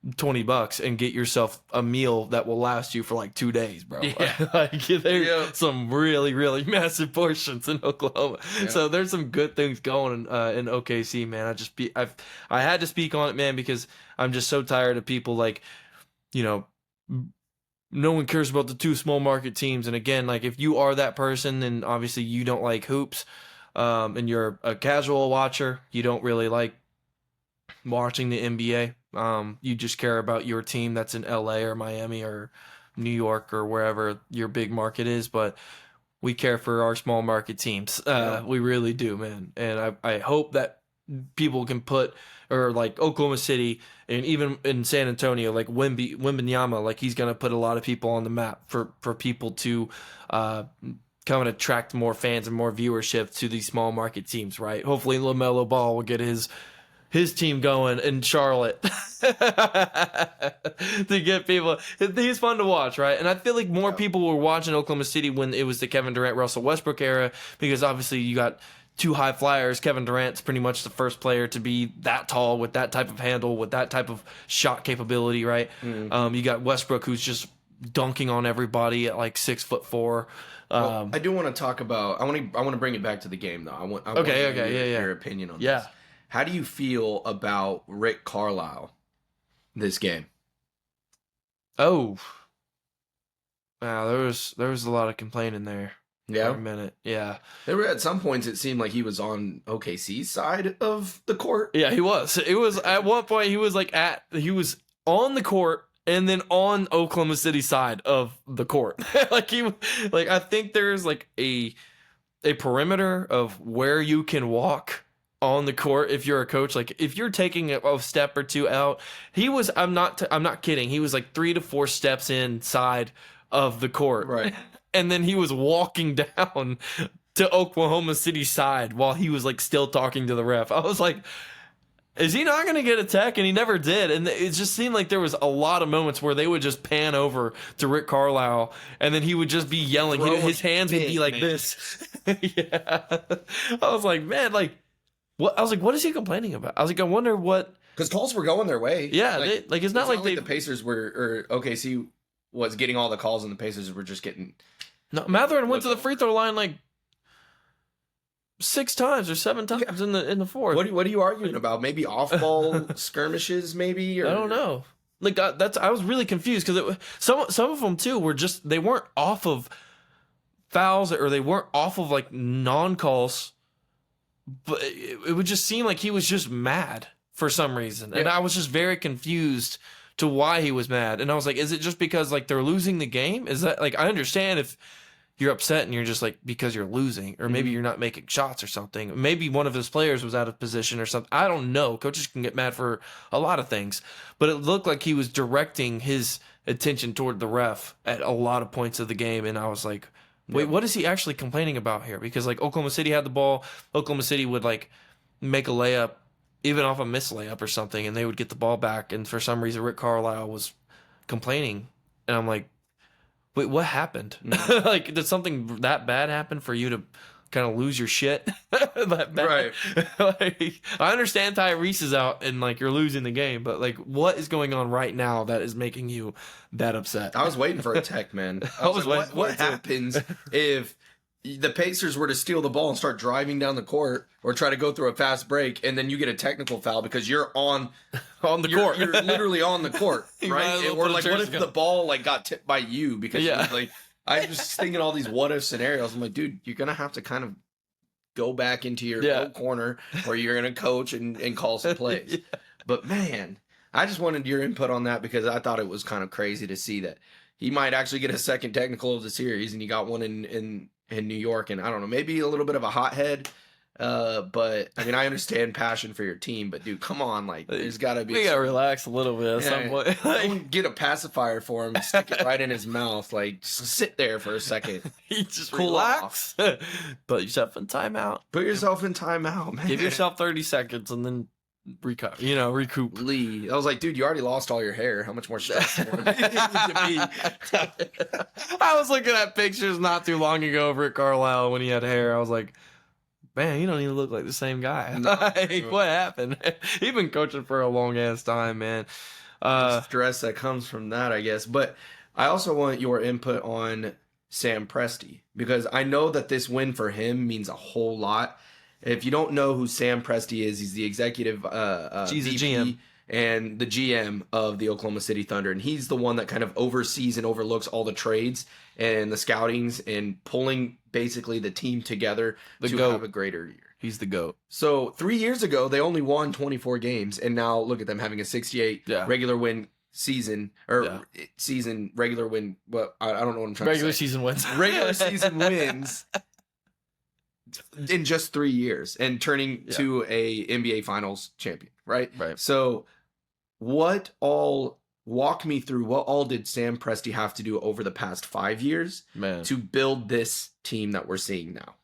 $20 and get yourself a meal that will last you for like 2 days, bro. Yeah. Like, there's some really, really massive portions in Oklahoma. Yeah. So there's some good things going in OKC, man. I had to speak on it, man, because I'm just so tired of people like, no one cares about the two small market teams. And again, like, if you are that person, then obviously you don't like hoops, and you're a casual watcher, you don't really like watching the NBA. You just care about your team that's in LA or Miami or New York or wherever your big market is, but we care for our small market teams. We really do, man. And I hope that people can put, or like Oklahoma City and even in San Antonio, like Wembanyama, like, he's going to put a lot of people on the map for people to come and attract more fans and more viewership to these small market teams, right? Hopefully LaMelo Ball will get his team going in Charlotte to get people. He's fun to watch, right? And I feel like more people were watching Oklahoma City when it was the Kevin Durant, Russell Westbrook era, because obviously you got two high flyers. Kevin Durant's pretty much the first player to be that tall with that type of handle, with that type of shot capability, right? You got Westbrook, who's just dunking on everybody at like 6'4". Well, I do want to talk about. I want to bring it back to the game, though. I want your opinion on this. How do you feel about Rick Carlisle this game? Oh, wow, there was a lot of complaining there. Yeah, for a minute. Yeah, there were at some points it seemed like he was on OKC's side of the court. Yeah, he was. It was at one point he was on the court and then on Oklahoma City side of the court. I think there's like a perimeter of where you can walk on the court if you're a coach. Like, if you're taking a step or two out, I'm not kidding, he was like 3 to 4 steps inside of the court, right? And then he was walking down to Oklahoma City's side while he was like still talking to the ref. I was like, is he not going to get a tech? And he never did. And it just seemed like there was a lot of moments where they would just pan over to Rick Carlisle, and then he would just be yelling. His hands would be like this. Yeah. I was like, man, like, what? I was like, what is he complaining about? I was like, I wonder what. Because calls were going their way. Yeah, it's not like the Pacers were, or OKC was getting all the calls, and the Pacers were just getting. No, Matherin went to the free throw line like 6 times or 7 times in the fourth. What are you arguing about? Maybe off ball skirmishes, maybe? Or... I don't know. Like I was really confused because some of them too were just they weren't off of fouls or they weren't off of like non calls, but it would just seem like he was just mad for some reason, and I was just very confused to why he was mad. And I was like, is it just because like they're losing the game? Is that like I understand if you're upset and you're just like because you're losing, or maybe you're not making shots or something. Maybe one of his players was out of position or something. I don't know. Coaches can get mad for a lot of things, but it looked like he was directing his attention toward the ref at a lot of points of the game. And I was like, wait, what is he actually complaining about here? Because like Oklahoma City had the ball. Oklahoma City would like make a layup, even off a missed layup or something, and they would get the ball back. And for some reason, Rick Carlisle was complaining. And I'm like, wait, what happened? Like, did something that bad happen for you to kind of lose your shit? That bad? Right. Like, I understand Tyrese is out and like you're losing the game, but like, what is going on right now that is making you that upset? I was waiting for a tech, man. I was like, what happens if the Pacers were to steal the ball and start driving down the court or try to go through a fast break, and then you get a technical foul because you're on the court. You're literally on the court, right? Or like, what if the ball like got tipped by you? Because like, I'm just thinking all these what if scenarios. I'm like, dude, you're gonna have to kind of go back into your little corner where you're gonna coach and call some plays. But man, I just wanted your input on that because I thought it was kind of crazy to see that he might actually get a second technical of the series, and he got one in New York, and I don't know, maybe a little bit of a hothead. But I mean, I understand passion for your team, but dude, come on, like there's gotta be. We gotta relax a little bit at some point. Don't get a pacifier for him, stick it right in his mouth, like just sit there for a second. You just cool relax. Put yourself in timeout. Put yourself in timeout, man. Give yourself 30 seconds and then recoup. Lee. I was like, dude, you already lost all your hair. How much more stress do you want to be? I was looking at pictures not too long ago of Rick Carlisle when he had hair. I was like, man, you don't even look like the same guy. Like, what happened? He's been coaching for a long ass time, man. The stress that comes from that, I guess. But I also want your input on Sam Presti, because I know that this win for him means a whole lot. If you don't know who Sam Presti is, he's the executive He's VP a GM. and the GM of the Oklahoma City Thunder. And he's the one that kind of oversees and overlooks all the trades and the scoutings and pulling basically the team together to have a greater year. He's the GOAT. So 3 years ago, they only won 24 games. And now look at them having a 68 regular win season, or season regular win. Well, I don't know what I'm trying to say. Regular season wins. Regular season wins. In just 3 years and turning to a NBA Finals champion, right? Right. So walk me through what all did Sam Presti have to do over the past 5 years to build this team that we're seeing now?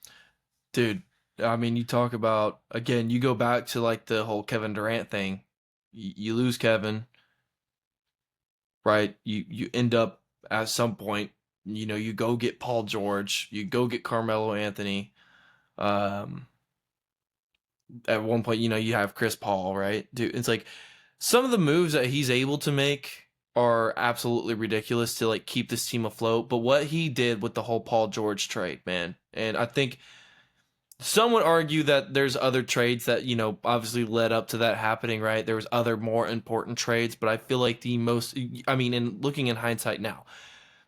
Dude, I mean, you talk about, again, you go back to like the whole Kevin Durant thing. You lose Kevin, right? You end up at some point, you go get Paul George, you go get Carmelo Anthony. At one point, you have Chris Paul, right? Dude, it's like some of the moves that he's able to make are absolutely ridiculous to like keep this team afloat. But what he did with the whole Paul George trade, man, and I think some would argue that there's other trades that, obviously led up to that happening, right? There was other more important trades, but I feel like in looking in hindsight now,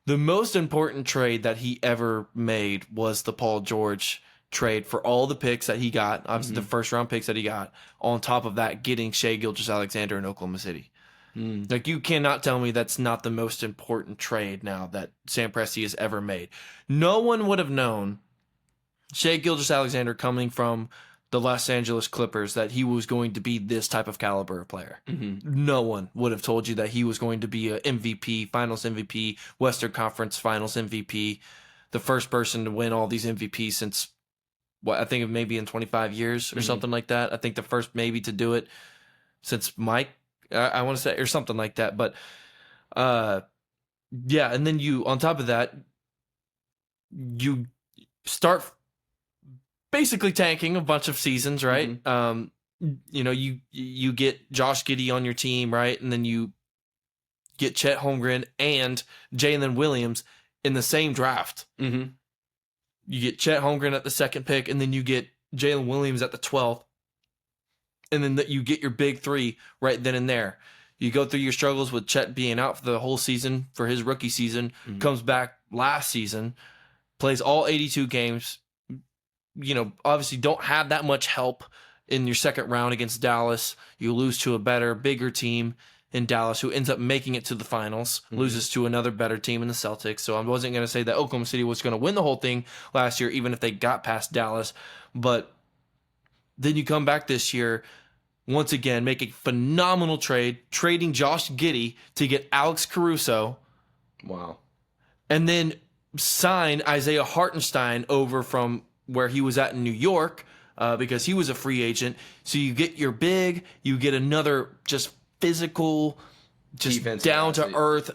the most important trade that he ever made was the Paul George trade for all the picks that he got, obviously the first round picks that he got, on top of that getting Shai Gilgeous-Alexander in Oklahoma City. Like, you cannot tell me that's not the most important trade now that Sam Presti has ever made. No one would have known, Shai Gilgeous-Alexander coming from the Los Angeles Clippers, that he was going to be this type of caliber of player. No one would have told you that he was going to be a MVP, Finals MVP, Western Conference Finals MVP, the first person to win all these MVPs since I think maybe in 25 years or something like that. I think the first maybe to do it since Mike, I want to say, or something like that. But yeah, and then you, on top of that, you start basically tanking a bunch of seasons, right? You get Josh Giddey on your team, right? And then you get Chet Holmgren and Jalen Williams in the same draft. Mm-hmm. You get Chet Holmgren at the second pick, and then you get Jalen Williams at the 12th. And then you get your big three right then and there. You go through your struggles with Chet being out for the whole season, for his rookie season, comes back last season, plays all 82 games. Obviously don't have that much help in your second round against Dallas. You lose to a better, bigger team in Dallas who ends up making it to the finals, loses to another better team in the Celtics. So I wasn't going to say that Oklahoma City was going to win the whole thing last year, even if they got past Dallas. But then you come back this year, once again, make a phenomenal trade, trading Josh Giddey to get Alex Caruso. Wow. And then sign Isaiah Hartenstein over from where he was at in New York because he was a free agent. So you get your big, you get another just physical, just down-to-earth,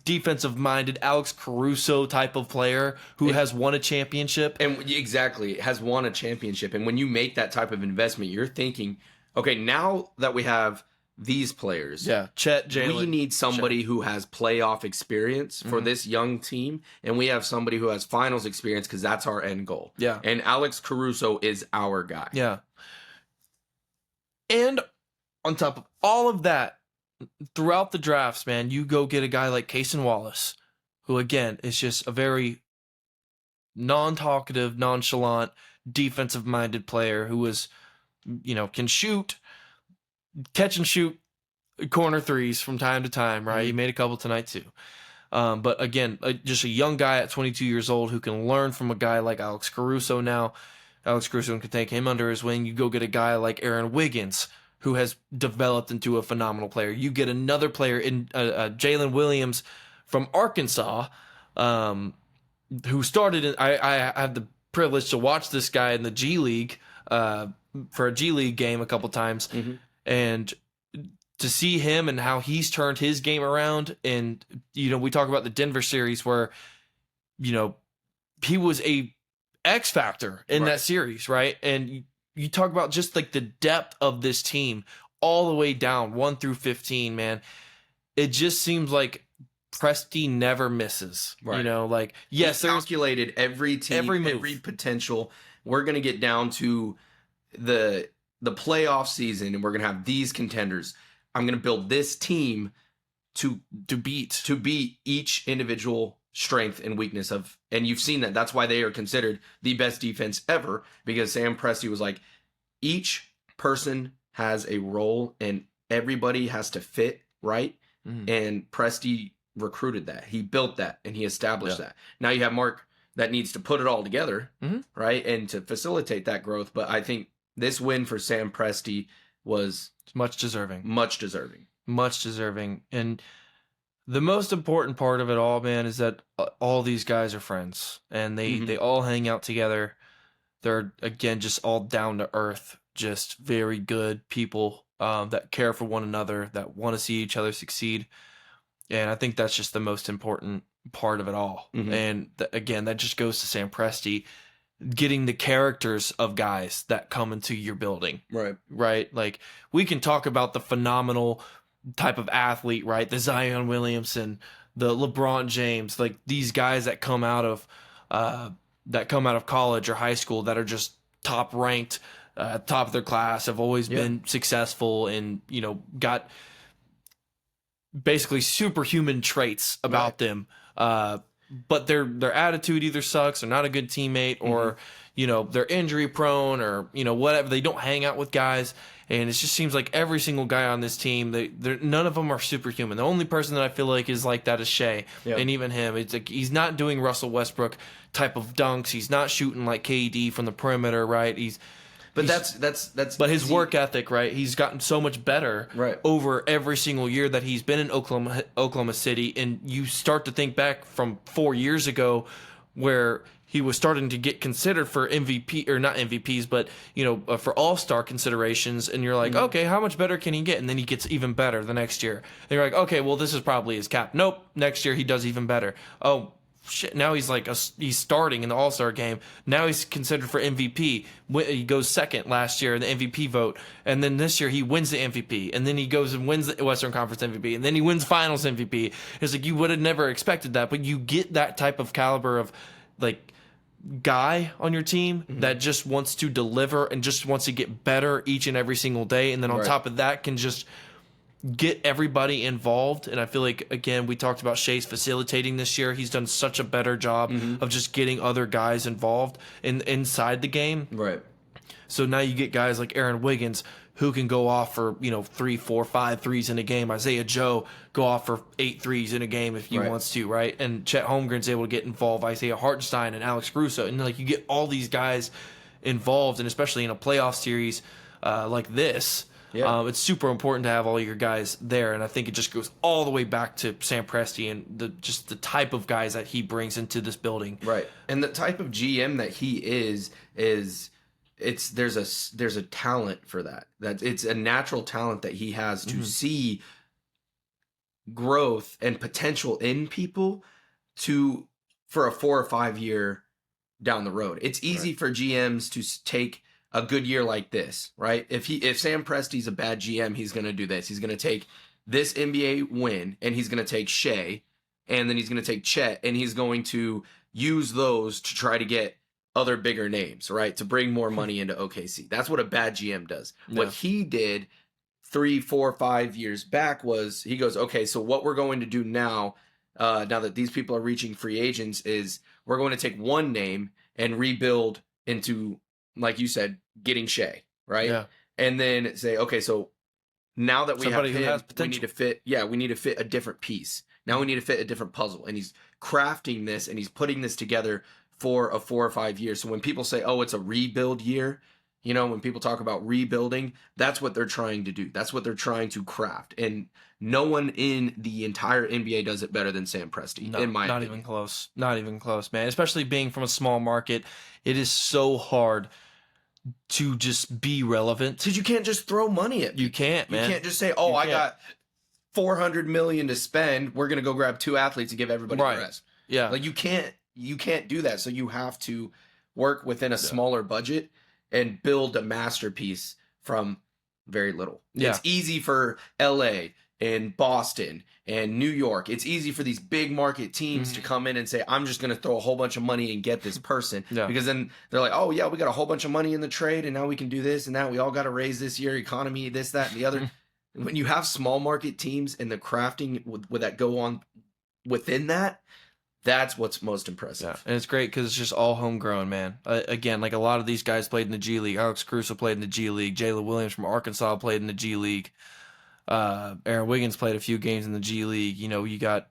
defensive-minded Alex Caruso type of player who has won a championship. And exactly, has won a championship. And when you make that type of investment, you're thinking, okay, now that we have these players, Chet, Jalen, we need somebody who has playoff experience for this young team, and we have somebody who has finals experience because that's our end goal. Yeah. And Alex Caruso is our guy. Yeah. And on top of all of that, throughout the drafts, man, you go get a guy like Cason Wallace, who, again, is just a very non-talkative, nonchalant, defensive-minded player who is, can shoot, catch and shoot corner threes from time to time, right? He made a couple tonight, too. But, again, just a young guy at 22 years old who can learn from a guy like Alex Caruso now. Alex Caruso can take him under his wing. You go get a guy like Aaron Wiggins, who has developed into a phenomenal player. You get another player in Jalen Williams from Arkansas, who started in. I had the privilege to watch this guy in the G League for a G League game a couple times, and to see him and how he's turned his game around. And we talk about the Denver series where he was a X factor in that series, right? And you talk about just like the depth of this team all the way down 1 through 15, man. It just seems like Presti never misses. Right. Yes, he's calculated every team, every potential. We're going to get down to the playoff season, and we're going to have these contenders. I'm going to build this team to beat each individual strength and weakness of, and you've seen that. That's why they are considered the best defense ever, because Sam Presti was like, each person has a role and everybody has to fit right. And Presti recruited that. He built that and he established that. Now you have Mark that needs to put it all together, right, and to facilitate that growth. But I think this win for Sam Presti was much deserving. And the most important part of it all, man, is that all these guys are friends, and they all hang out together. They're, again, just all down to earth, just very good people that care for one another, that want to see each other succeed. And I think that's just the most important part of it all. And again, that just goes to Sam Presti, getting the characters of guys that come into your building. Right? Like, we can talk about the phenomenal type of athlete, right? The Zion Williamson, the LeBron James, like these guys that come out of college or high school that are just top ranked, top of their class, have always been successful and got basically superhuman traits about them. But their attitude either sucks, they're not a good teammate, or they're injury prone, or whatever. They don't hang out with guys. And it just seems like every single guy on this team, none of them are superhuman. The only person that I feel like is like that is Shea. And even him, it's like he's not doing Russell Westbrook type of dunks. He's not shooting like KD from the perimeter, right? But his work ethic, right? He's gotten so much better over every single year that he's been in Oklahoma City. And you start to think back from 4 years ago where he was starting to get considered for MVP, or not MVPs, but for All-Star considerations, and you're like, okay, how much better can he get? And then he gets even better the next year. And you're like, okay, well, this is probably his cap. Nope, next year he does even better. Oh shit, now he's he's starting in the All-Star game. Now he's considered for MVP. He goes second last year in the MVP vote, and then this year he wins the MVP, and then he goes and wins the Western Conference MVP, and then he wins Finals MVP. It's like you would have never expected that, but you get that type of caliber of guy on your team that just wants to deliver and just wants to get better each and every single day, and then on top of that can just get everybody involved. And I feel like, again, we talked about Shea's facilitating this year. He's done such a better job of just getting other guys involved inside the game. Right. So now you get guys like Aaron Wiggins, who can go off for 3, 4, 5 threes in a game. Isaiah Joe go off for 8 threes in a game if he wants to, right? And Chet Holmgren's able to get involved. Isaiah Hartenstein and Alex Caruso, and you get all these guys involved, and especially in a playoff series like this. Yeah. It's super important to have all your guys there, and I think it just goes all the way back to Sam Presti and the type of guys that he brings into this building. Right, and the type of GM that he is there's a talent for that. That it's a natural talent that he has to see growth and potential in people for a 4 or 5 year down the road. It's easy for GMs to take a good year like this, right? If Sam Presti's a bad GM, he's going to do this. He's going to take this NBA win, and he's going to take Shea, and then he's going to take Chet, and he's going to use those to try to get other bigger names, right? To bring more money into OKC. That's what a bad GM does. Yeah. What he did 3, 4, 5 years back was he goes, okay, so what we're going to do now that these people are reaching free agents, is we're going to take one name and rebuild into, like you said, getting Shea, right? Yeah. And then say, okay, so now that we have him, we need to fit a different piece. Now we need to fit a different puzzle. And he's crafting this, and he's putting this together for a 4 or 5 years. So when people say, oh, it's a rebuild year, when people talk about rebuilding, that's what they're trying to do. That's what they're trying to craft. And no one in the entire NBA does it better than Sam Presti, in my opinion. Not even close. Not even close, man. Especially being from a small market, it is so hard to just be relevant. Because you can't just throw money at people. You can't, man. You can't just say, I got $400 million to spend. We're going to go grab 2 athletes and give everybody the rest. Yeah. Like, you can't do that. So you have to work within a smaller budget and build a masterpiece from very little. Yeah. It's easy for LA and Boston and New York. It's easy for these big market teams to come in and say, I'm just going to throw a whole bunch of money and get this person. Because then they're like, oh yeah, we got a whole bunch of money in the trade, and now we can do this and that. We all got to raise this year economy, this, that, and the other. When you have small market teams and the crafting would that go on within that, that's what's most impressive. Yeah, and it's great because it's just all homegrown, man. Again, like a lot of these guys played in the G League. Alex Caruso played in the G League. Jalen Williams from Arkansas played in the G League. Aaron Wiggins played a few games in the G League. You got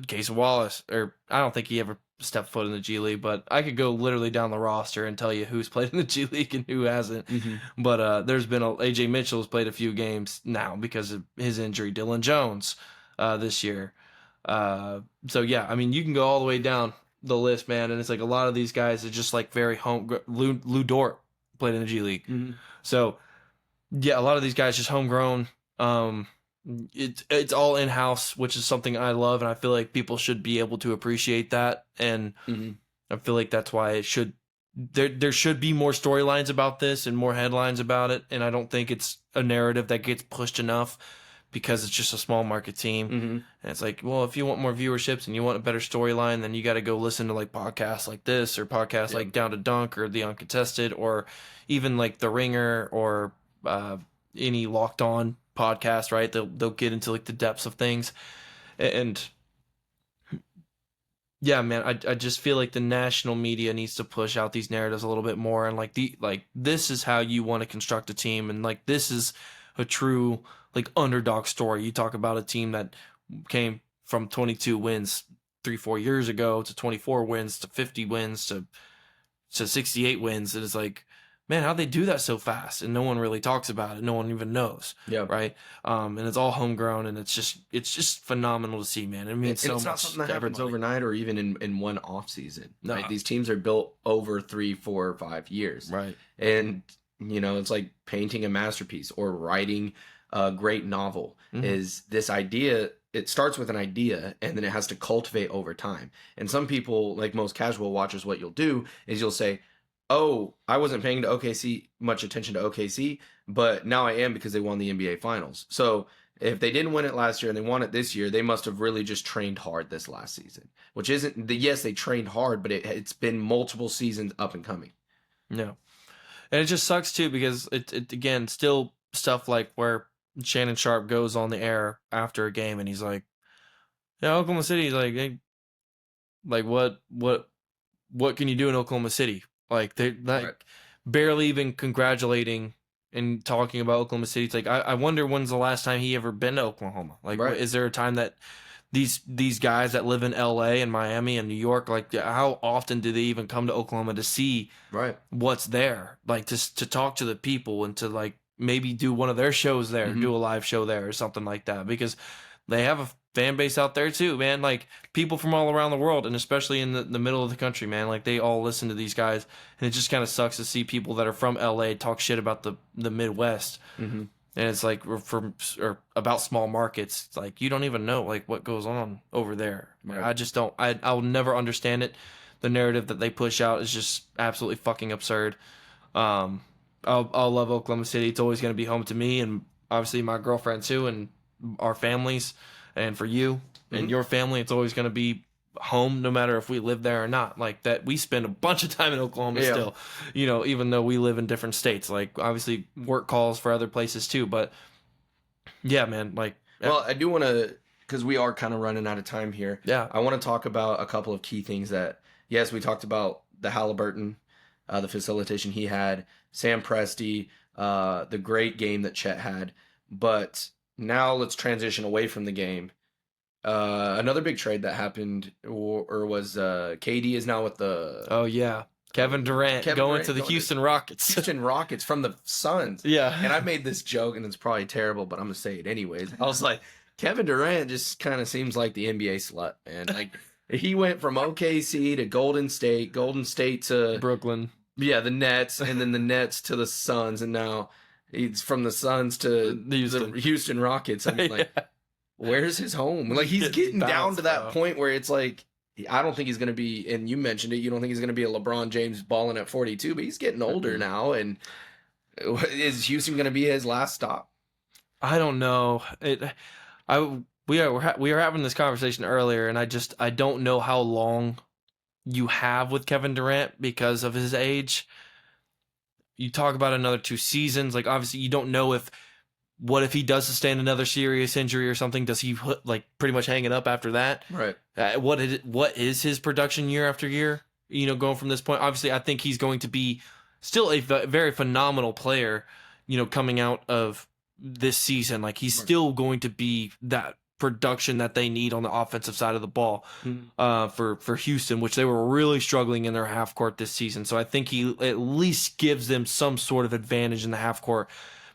Casey Wallace, or I don't think he ever stepped foot in the G League, but I could go literally down the roster and tell you who's played in the G League and who hasn't. But there's been AJ Mitchell's played a few games now because of his injury. Dylan Jones this year. So yeah, I mean, you can go all the way down the list, man, and it's like a lot of these guys are just like very home. Lou Dort played in the G League. So yeah, a lot of these guys just homegrown. It's all in-house, which is something I love, and I feel like people should be able to appreciate that. And I feel like that's why it should there should be more storylines about this and more headlines about it. And I don't think it's a narrative that gets pushed enough because it's just a small market team. And it's like, well, if you want more viewerships and you want a better storyline, then you got to go listen to like podcasts like this, or podcasts like Down to Dunk or The Uncontested, or even like The Ringer, or any Locked On podcast, right? They'll get into like the depths of things. And yeah, man, I just feel like the national media needs to push out these narratives a little bit more, and like this is how you want to construct a team, and like this is a true like underdog story. You talk about a team that came from 22 wins 3-4 years ago to 24 wins to 50 wins to 68 wins, and it's like, man, how'd they do that so fast? And no one really talks about it. No one even knows. Yeah. Right. And it's all homegrown, and it's just phenomenal to see, man. It means so it's not much something that to happens everybody. overnight or even in one off season. No. Right? These teams are built over 3, 4, 5 years. Right. And, it's like painting a masterpiece or writing a great novel. Is this idea, it starts with an idea and then it has to cultivate over time. And some people, like most casual watchers, what you'll do is you'll say, oh, I wasn't paying much attention to OKC, but now I am because they won the NBA Finals. So if they didn't win it last year and they won it this year, they must have really just trained hard this last season. Which isn't, yes, they trained hard, but it's been multiple seasons up and coming. No. And it just sucks too because it again, still stuff like where Shannon Sharp goes on the air after a game and he's like, yeah, Oklahoma City, like, hey, like what can you do in Oklahoma City? Like they're like barely even congratulating and talking about Oklahoma City. It's like I wonder when's the last time he ever been to Oklahoma. Like, is there a time that these guys that live in LA and Miami and New York, like how often do they even come to Oklahoma to see what's there? Like to talk to the people and to like maybe do one of their shows there, do a live show there or something like that, because they have a fan base out there too, man. Like people from all around the world, and especially in the middle of the country, man. Like they all listen to these guys, and it just kind of sucks to see people that are from LA talk shit about the Midwest. And it's like or about small markets. It's like you don't even know like what goes on over there. I just don't. I'll never understand it. The narrative that they push out is just absolutely fucking absurd. I'll love Oklahoma City. It's always going to be home to me, and obviously my girlfriend too, and our families. And for you and your family, it's always going to be home, no matter if we live there or not. Like that, we spend a bunch of time in Oklahoma still, even though we live in different states. Like obviously, work calls for other places too. But yeah, man. Like, well, I do want to, because we are kind of running out of time here. Yeah, I want to talk about a couple of key things that. Yes, we talked about the Halliburton, the facilitation he had, Sam Presti, the great game that Chet had, but. Now let's transition away from the game. Another big trade that happened or was KD is now with the... Oh, yeah. Kevin Durant going to the Houston Rockets. Houston Rockets from the Suns. Yeah. And I made this joke, and it's probably terrible, but I'm going to say it anyways. I was like, Kevin Durant just kind of seems like the NBA slut, man. Like, he went from OKC to Golden State to... Brooklyn. Yeah, the Nets, and then the Nets to the Suns, and now... He's from the Suns to the Houston Rockets. I mean, like, where's his home? Like, he's getting down to that point where it's like, I don't think he's going to be, and you mentioned it, you don't think he's going to be a LeBron James balling at 42, but he's getting older now. And is Houston going to be his last stop? I don't know. We were having this conversation earlier, and I don't know how long you have with Kevin Durant because of his age. You talk about another 2 seasons. Like, obviously, you don't know what if he does sustain another serious injury or something? Does he like pretty much hang it up after that? Right. What is his production year after year? Going from this point. Obviously, I think he's going to be still a very phenomenal player. Coming out of this season, like he's still going to be that production that they need on the offensive side of the ball for Houston, which they were really struggling in their half court this season. So I think he at least gives them some sort of advantage in the half court.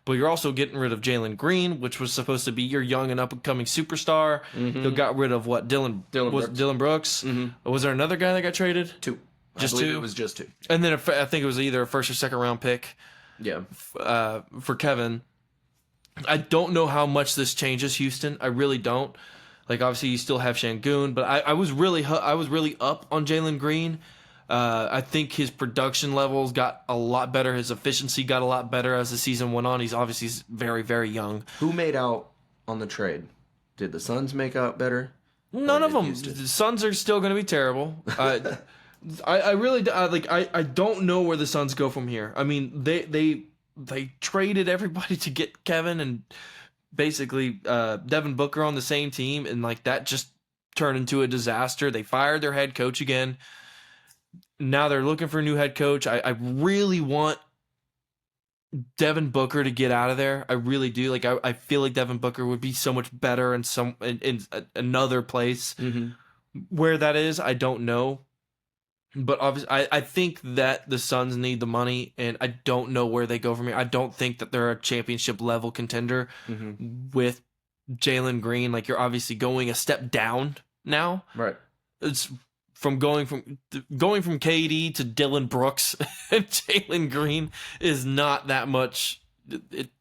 But you're also getting rid of Jalen Green, which was supposed to be your young and up and coming superstar. You got rid of what Dylan Brooks. Was there another guy that got traded? 2. Just 2. It was just 2. And then I think it was either a first or second round pick. Yeah. For Kevin. I don't know how much this changes Houston. I really don't. Like, obviously, you still have Şengün, but I was really up on Jalen Green. I think his production levels got a lot better. His efficiency got a lot better as the season went on. He's obviously very, very young. Who made out on the trade? Did the Suns make out better? None of them. The Suns are still going to be terrible. I really I don't know where the Suns go from here. I mean, they traded everybody to get Kevin and basically Devin Booker on the same team, and like that just turned into a disaster. They fired their head coach again. Now they're looking for a new head coach. I really want Devin Booker to get out of there. I really do. Like I feel like Devin Booker would be so much better in another place. Where that is, I don't know. But obviously, I think that the Suns need the money, and I don't know where they go from here. I don't think that they're a championship level contender with Jalen Green. Like, you're obviously going a step down now. Right. It's from going from KD to Dylan Brooks and Jalen Green is not that much.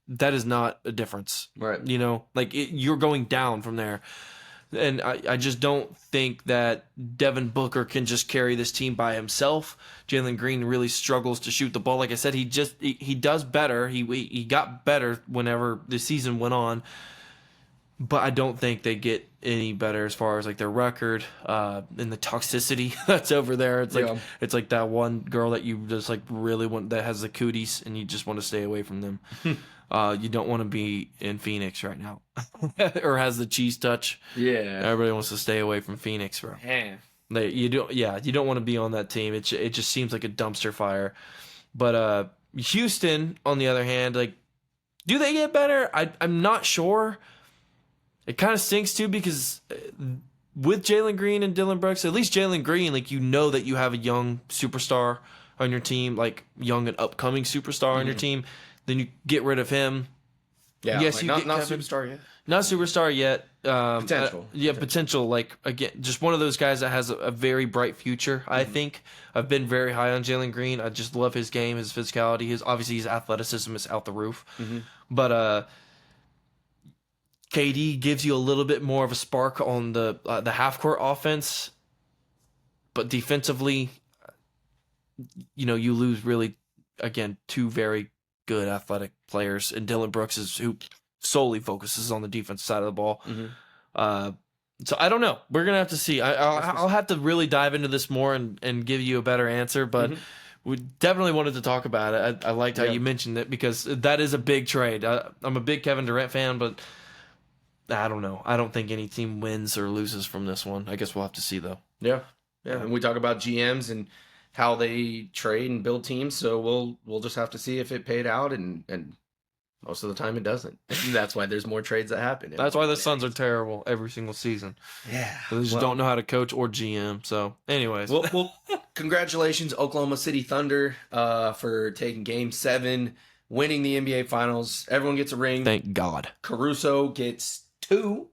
That is not a difference. Right. You know, like you're going down from there. And I just don't think that Devin Booker can just carry this team by himself. Jalen Green really struggles to shoot the ball. Like I said, he does better. He got better whenever the season went on. But I don't think they get any better as far as like their record and the toxicity that's over there. It's like that one girl that you just like really want that has the cooties and you just want to stay away from them. You don't want to be in Phoenix right now or has the cheese touch. Yeah, everybody wants to stay away from Phoenix, bro. You don't want to be on that team. It just seems like a dumpster fire. But Houston, on the other hand, like, do they get better? I'm not sure. It kind of stinks too because with Jalen Green and Dylan Brooks, at least Jalen Green, like, you know that you have a young superstar on your team, like young and upcoming superstar on your team. Then you get rid of him. Yeah, yes, like you not get Kevin, superstar yet. Not superstar yet. Potential. Potential. Like, again, just one of those guys that has a very bright future. I think I've been very high on Jalen Green. I just love his game, his physicality, his athleticism is out the roof. But KD gives you a little bit more of a spark on the half court offense, but defensively, you know, you lose really, again, two very good athletic players, and Dylan Brooks is who solely focuses on the defense side of the ball. So I don't know. We're gonna have to see. I'll have to really dive into this more and give you a better answer, but. We definitely wanted to talk about it. I liked how you mentioned it because that is a big trade. I'm a big Kevin Durant fan, but I don't know. I don't think any team wins or loses from this one. I guess we'll have to see, though. Yeah. And we talk about GMs and how they trade and build teams, so we'll just have to see if it paid out, and most of the time it doesn't. And that's why there's more trades that happen. That's why the Suns are terrible every single season. Yeah. They just don't know how to coach or GM. So, anyways. Well, congratulations, Oklahoma City Thunder, for taking Game 7, winning the NBA Finals. Everyone gets a ring. Thank God. Caruso gets 2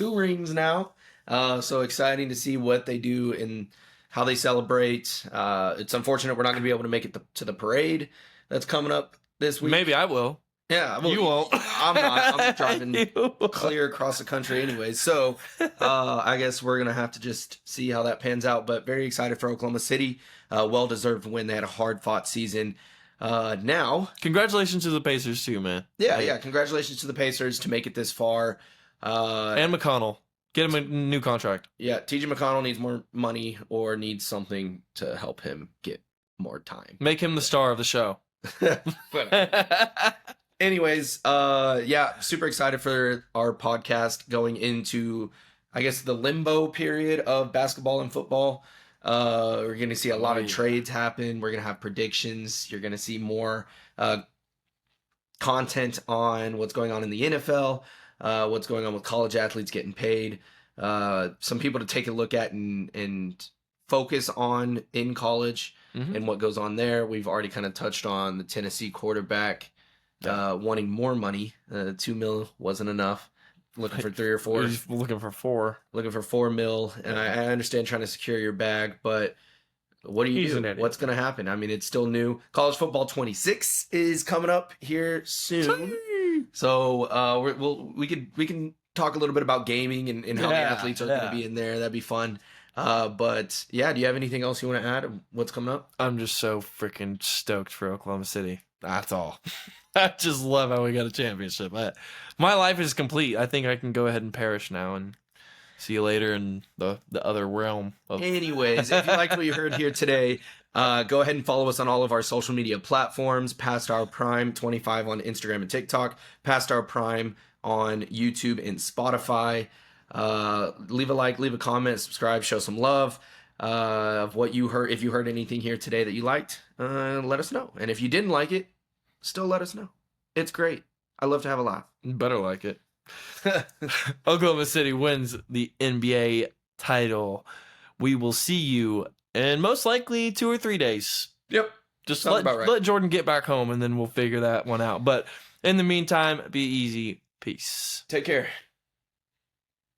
rings now. So exciting to see what they do and how they celebrate. It's unfortunate we're not going to be able to make it to the parade that's coming up this week. Maybe I will. Yeah, well, you won't. I'm not. I'm driving clear across the country anyways. So I guess we're going to have to just see how that pans out. But very excited for Oklahoma City. Well-deserved win. They had a hard-fought season. Now, congratulations to the Pacers too, man. Yeah. Congratulations to the Pacers to make it this far. And McConnell. Get him a new contract. Yeah, TJ McConnell needs more money or needs something to help him get more time. Make him the star of the show. Anyways, super excited for our podcast going into, I guess, the limbo period of basketball and football. We're going to see a lot of trades happen. We're going to have predictions. You're going to see more content on what's going on in the NFL, what's going on with college athletes getting paid, some people to take a look at and focus on in college and what goes on there. We've already kind of touched on the Tennessee quarterback wanting more money. $2 million wasn't enough. Looking for 3 or 4. He's looking for 4. Looking for $4 million. And I understand trying to secure your bag, but what do you do? What's going to happen? I mean, it's still new. College football 26 is coming up here soon. So we can talk a little bit about gaming and how the athletes are going to be in there. That'd be fun. But yeah, do you have anything else you want to add of what's coming up? I'm just so freaking stoked for Oklahoma City. That's all. I just love how we got a championship. My life is complete. I think I can go ahead and perish now and see you later in the other realm. Anyways, if you liked what you heard here today, go ahead and follow us on all of our social media platforms. Past Our Prime 25 on Instagram and TikTok. Past Our Prime on YouTube and Spotify. Leave a like, leave a comment, subscribe, show some love of what you heard. If you heard anything here today that you liked, let us know. And if you didn't like it, still let us know. It's great. I love to have a laugh. Better like it. Oklahoma City wins the NBA title. We will see you and most likely 2 or 3 days. Yep. Just Sounds about right. let Jordan get back home, and then we'll figure that one out. But in the meantime, be easy. Peace. Take care.